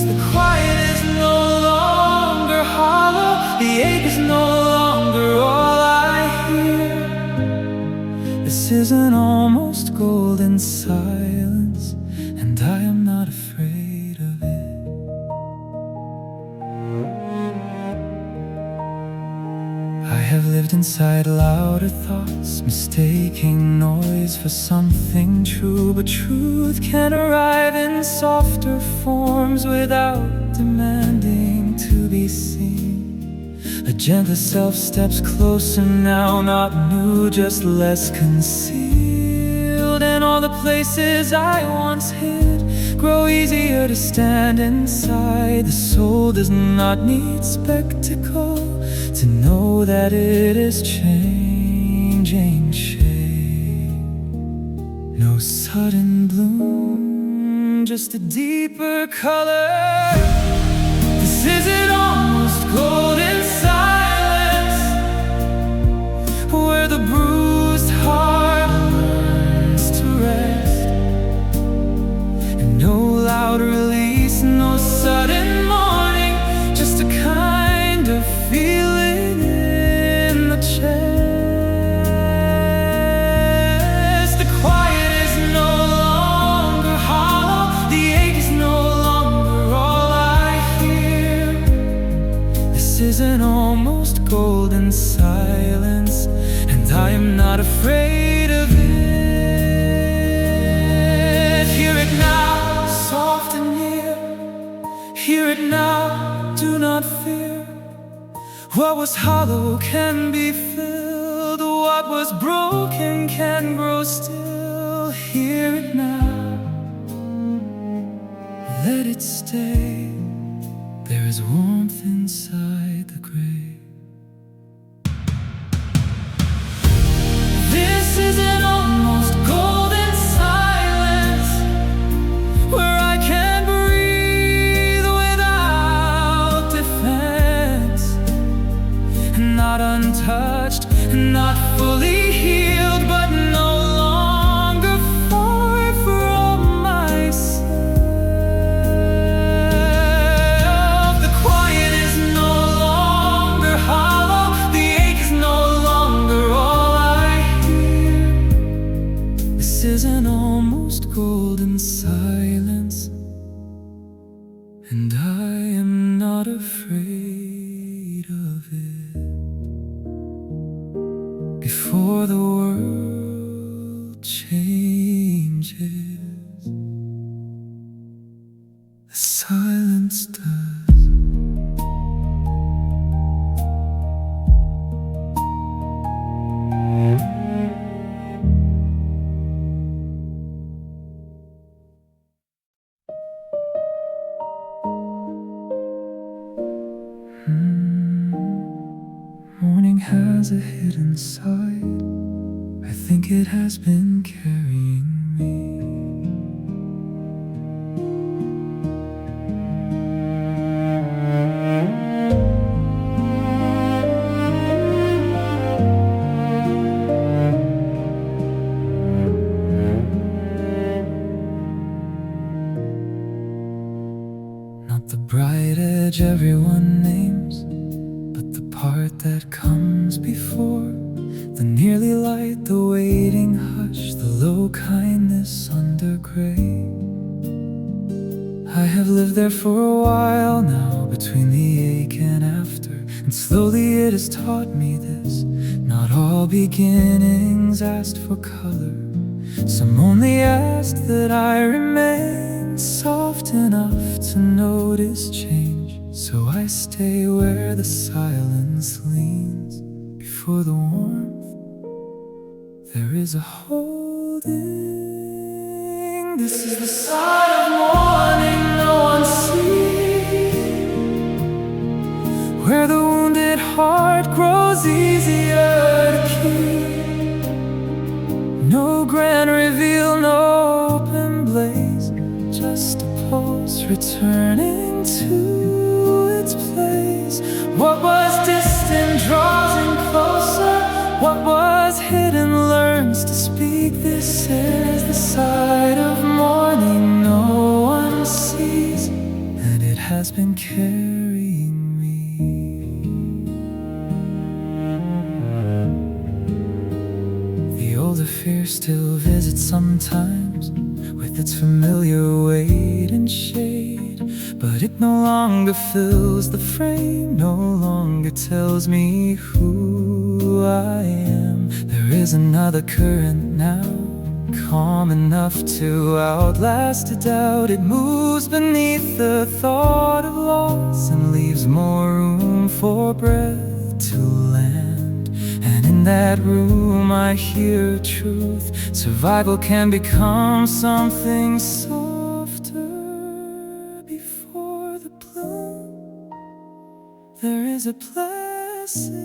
Speaker 1: The quiet is no longer hollow, the ache is no longer all I hear. This is an almost golden silence, and I am not afraid of it. I have lived inside louder thoughts, mistaking noise for something true. But truth can arrive in softer forms without demanding to be seen. A gentler self steps closer now, not new, just less concealed. And all the places I once hid grow easier to stand inside. The soul does not need spectacle to know that it is changing shape. No sudden bloom, just a deeper color. This is an almost golden silence, where the bruised heart learns to rest. And no loud release, no sudden mourning, just a kind of feeling in the chest. The quiet is no longer hollow, the ache is no longer all I hear. This is an almost golden silence, and I am not afraid of it. Hear it now, soft and near. Hear it now, do not fear. What was hollow can be filled, what was broken can grow still. Hear it now, let it stay. There is warmth inside the grave. This is an almost golden silence, where I can breathe without defense. Not untouched, not fully healed, but no and I am not afraid of it. Before the world changes, the silence does. Morning has a hidden side. I think it has been carrying me. Not the bright edge everyone names, but the part that comes before. The nearly light, the waiting hush, the low kindness under gray. I have lived there for a while now, between the ache and after, and slowly it has taught me this: not all beginnings asked for color. Some only ask that I remain soft enough to notice change. So I stay where the silence leans. Before the warmth, there is a holding. This is the side of morning no one sees, where the wounded heart grows easier to keep. No grand reveal, no open blaze, just a pulse returning to its place. What was distant draws in closer, what was hidden learns to speak. This is the side of morning no one sees, and it has been carrying me. The older fear still visits sometimes, with its familiar weight and shade, but it no longer fills the frame, no longer tells me who I am. There is another current now, calm enough to outlast a doubt. It moves beneath the thought of loss and leaves more room for breath to land. And in that room I hear truth: survival can become something softer. Before the bloom, there is a blessing.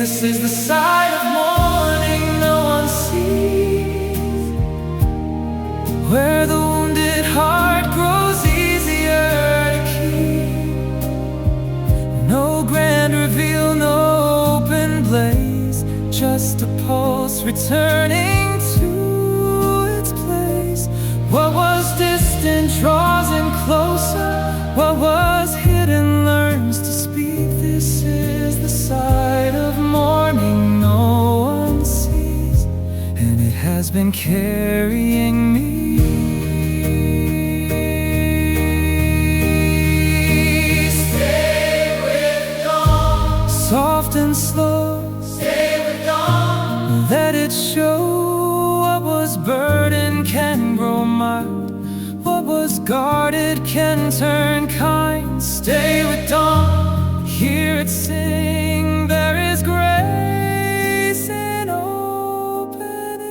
Speaker 1: This is the side of morning no one sees, where the wounded heart grows easier to keep. No grand reveal, no open blaze, just a pulse returning to its place. What was distant draws in closer, what was hidden learns to speak. This is the side of morning no one sees, and it has been carrying me.
Speaker 2: Stay with dawn,
Speaker 1: Soft and slow,
Speaker 2: stay with dawn.
Speaker 1: let it show. What was burdened can grow mild, what was guarded can turn kind. Stay with dawn, hear it sing. There is grace in opening.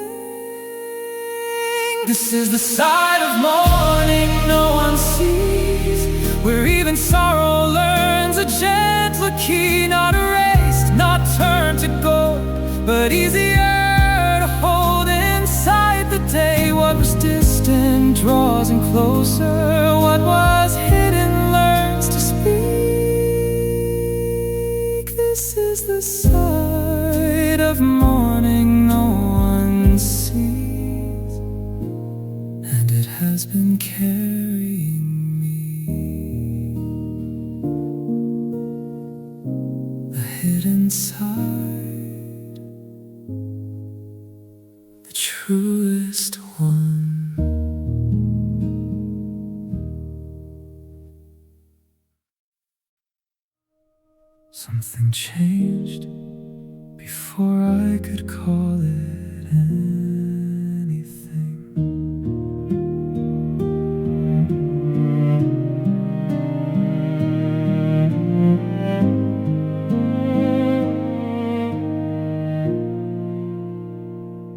Speaker 1: This is the side of morning no one sees, where even sorrow learns a gentler key. Not erased, not turned to gold, but easier to hold inside the day. What was distant draws in closer, what was hidden learns to speak. This is the side of morning no one sees, and it has been carrying me. The hidden side, the truest one. Something changed before I could call it anything.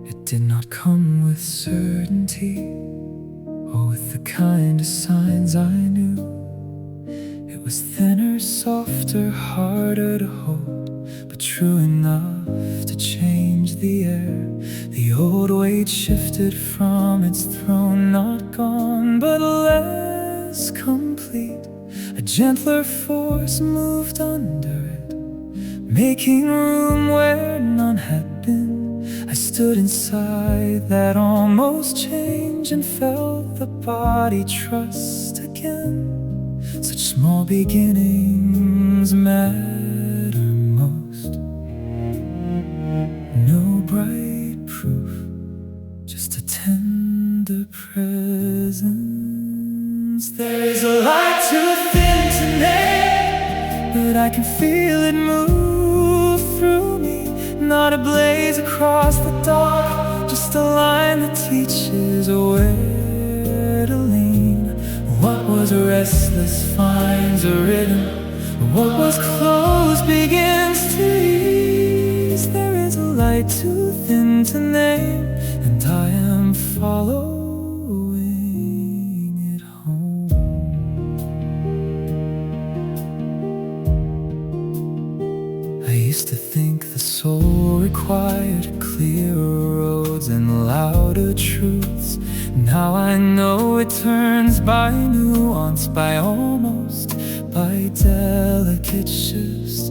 Speaker 1: It did not come with certainty, or with the kind of signs I knew. It was thinner, softer, harder to hold, but true enough to change the air. The old weight shifted from its throne, not gone, but less complete. A gentler force moved under it, making room where none had been. I stood inside that almost change and felt the body trust again. Such small beginnings matter most. No bright proof, just a tender presence. There is a light too thin to name, but I can feel it move through me. Not a blaze across the dark, just a line that teaches where to lean. What was restless finds a rhythm, what was closed begins to ease. There is a light too thin to name, and I am following it home. I used to think the soul required clearer roads and louder truths. Now I know it turns by nuance, by almost, by delicate shifts.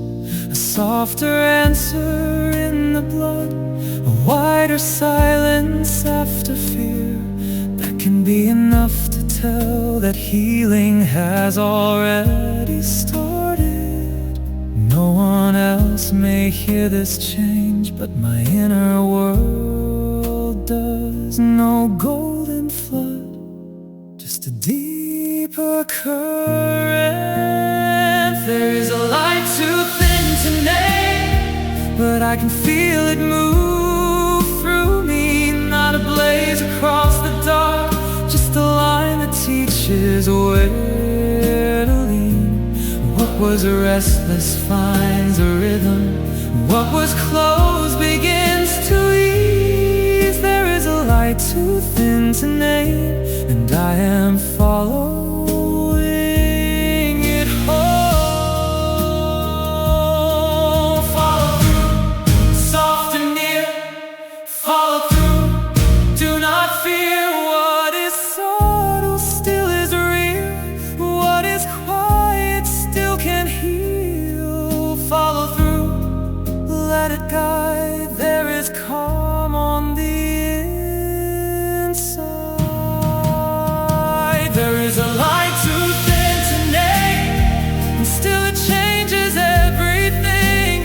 Speaker 1: A softer answer in the blood, a wider silence after fear. That can be enough to tell that healing has already started. No one else may hear this change, but my inner world does. No golden flood, just a deeper current. There is a light too thin to name, but I can feel it move through me. Not a blaze across the dark, just a line that teaches where to lean. What was restless finds a rhythm, what was closed begins to ease. There is a light too thin to name, and I am following it home. Follow through, soft and near. Follow through, do not fear. What is subtle still is real. What is quiet still can heal. Follow through, let it guide. There is calm on the inside. There is a light too thin to name, and still it changes everything.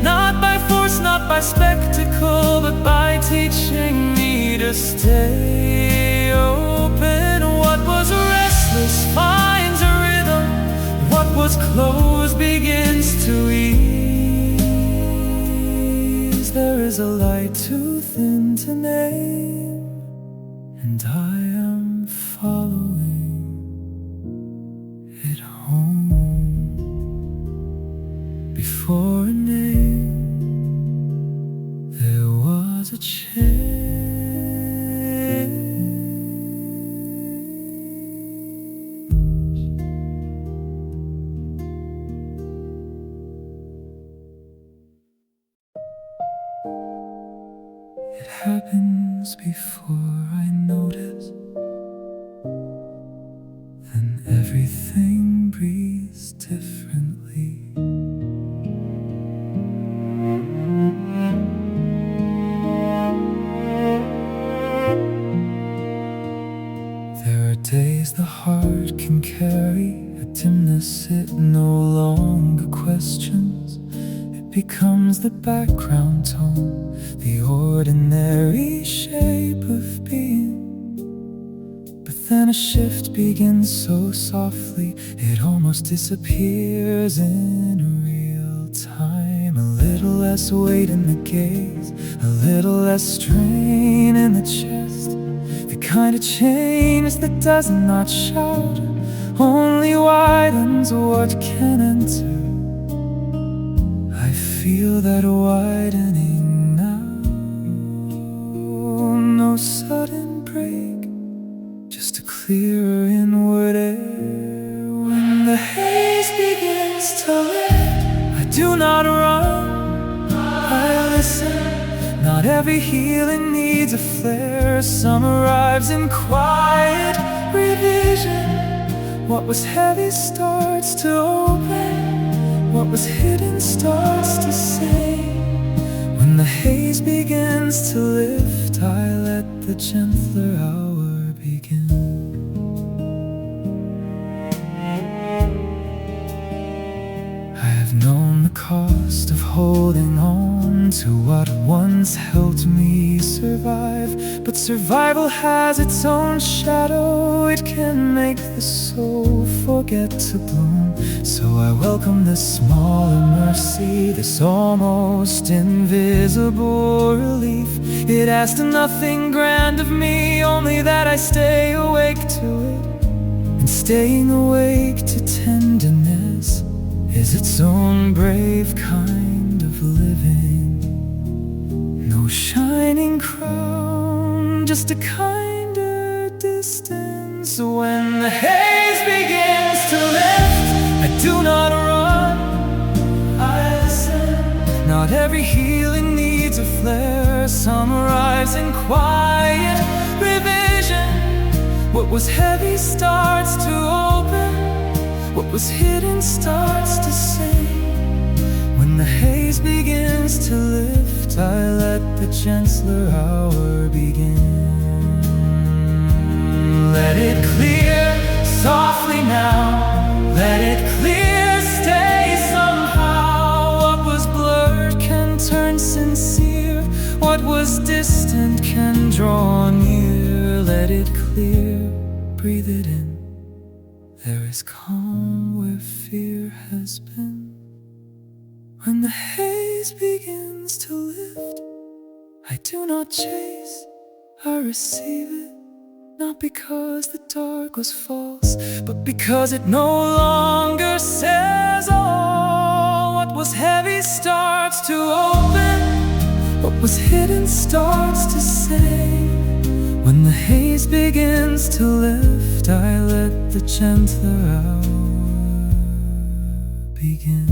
Speaker 1: Not by force, not by spectacle, but by teaching me to stay open. What was restless finds a rhythm, what was closed begins to ease. There is a light too thin to name, and I am following it home. Before a name, there was a change. It happens before I notice, then everything breathes differently. There are days the heart can carry a dimness it no longer questions. It becomes the background tone, the ordinary shape of being. But then a shift begins so softly, it almost disappears in real little less weight in the gaze, a little less strain in the chest. The kind of change that does not shout, only widens what can enter. I feel that widening now. No sudden break, just a clearer inward air. When the haze begins to lift, I do not run, I listen. Not every healing needs a flare. Some arrives in quiet revision. What was heavy starts to open, what was hidden starts to say. When the haze begins to lift, I let the gentler hour begin. I have known the cost of holding on to what once helped me survive, but survival has its own shadow. It can make the soul forget to bloom. So I welcome this smaller mercy, this almost invisible relief. It asked nothing grand of me, only that I stay awake to it. And staying awake to tenderness is its own brave kind of living. No shining crown, just a kinder distance. When the haze begins to lift, I do not run, I listen. Not every healing needs a flare. Some arrives in quiet revision. What was heavy starts to open, what was hidden starts to sing. When the haze begins to lift, I let the gentler hour begin. Let it clear softly now, let it clear, stay somehow. What was blurred can turn sincere, what was distant can draw near. Let it clear, breathe it in. There is calm where fear has been. When the haze begins to lift, I do not chase, I receive it. Not because the dark was false, but because it no longer says all. What was heavy starts to open, what was hidden starts to say. When the haze begins to lift, I let the gentler hour begin.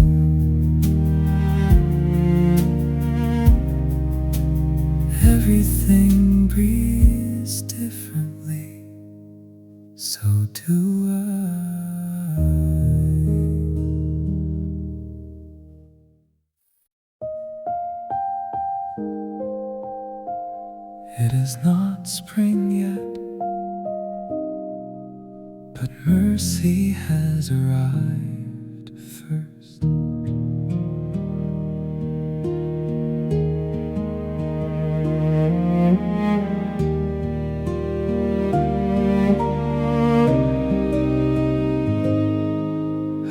Speaker 1: Everything breathes differently, so do I. It is not spring yet, but mercy has arrived first.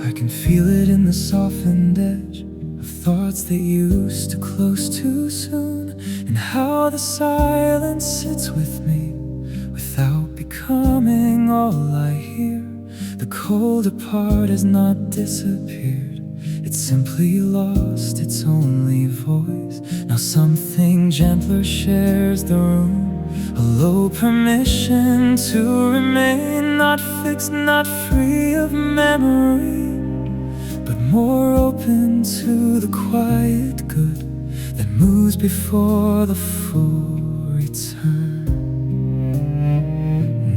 Speaker 1: I can feel it in the softened edge of thoughts that used to close too soon, and how the silence sits with me without becoming all I hear. The colder part has not disappeared, it's simply lost its only voice. Now something gentler shares the room, a low permission to remain, not fixed, not free of memory, but more open to the quiet good that moves before the full return.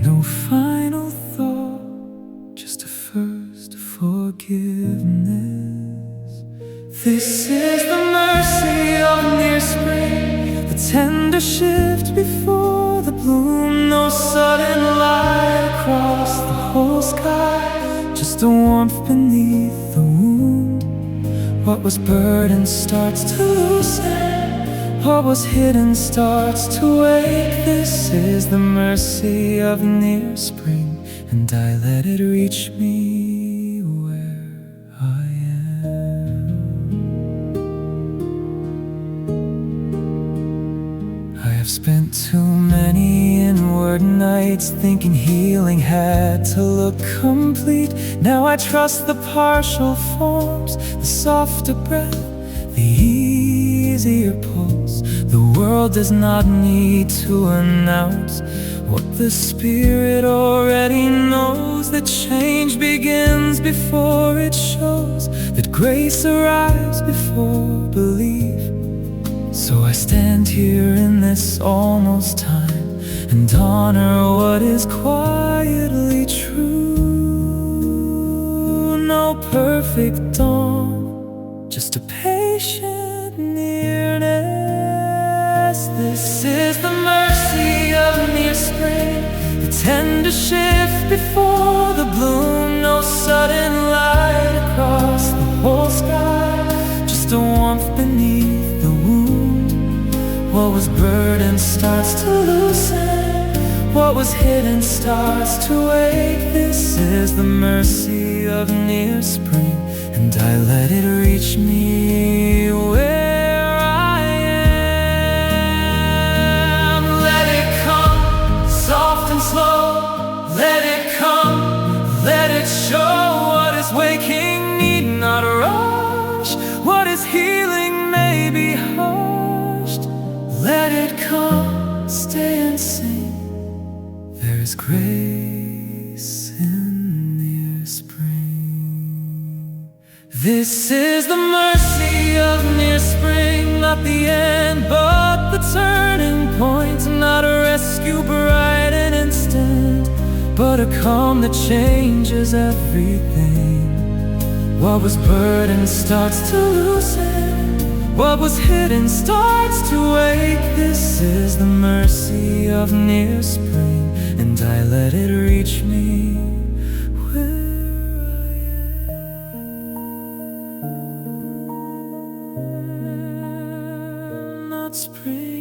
Speaker 1: No final thought, just a first forgiveness. This is the mercy of near spring, the tender shift before the bloom. No sudden light across the whole sky, just a warmth beneath the wound. What was burdened starts to loosen, what was hidden starts to wake. This is the mercy of near spring, and I let it reach me where I am. nights thinking healing had to look complete. Now I trust the partial forms, the softer breath, the easier pulse. The world does not need to announce what the spirit already knows, that change begins before it shows, that grace arrives before belief. So I stand here in this almost time and honor what is quietly true. No perfect dawn, just a patient nearness. This is the mercy of near spring, the tender shift before the bloom. No sudden light across the whole sky, just a warmth beneath the wound. What was burdened starts to loosen, what was hidden starts to wake. This is the mercy of near spring, and I let it reach me where I am. Let it come, soft and slow. Let it come, let it show. What is waking need not rush, what is healing may be hushed. Let it come, stay and sing. There is grace in near spring. This is the mercy of near spring, not the end but the turning point. Not a rescue bright and instant, but a calm that changes everything. What was burdened starts to loosen, what was hidden starts to wake. This is the mercy of near spring, and I let it reach me where I am. Not spring.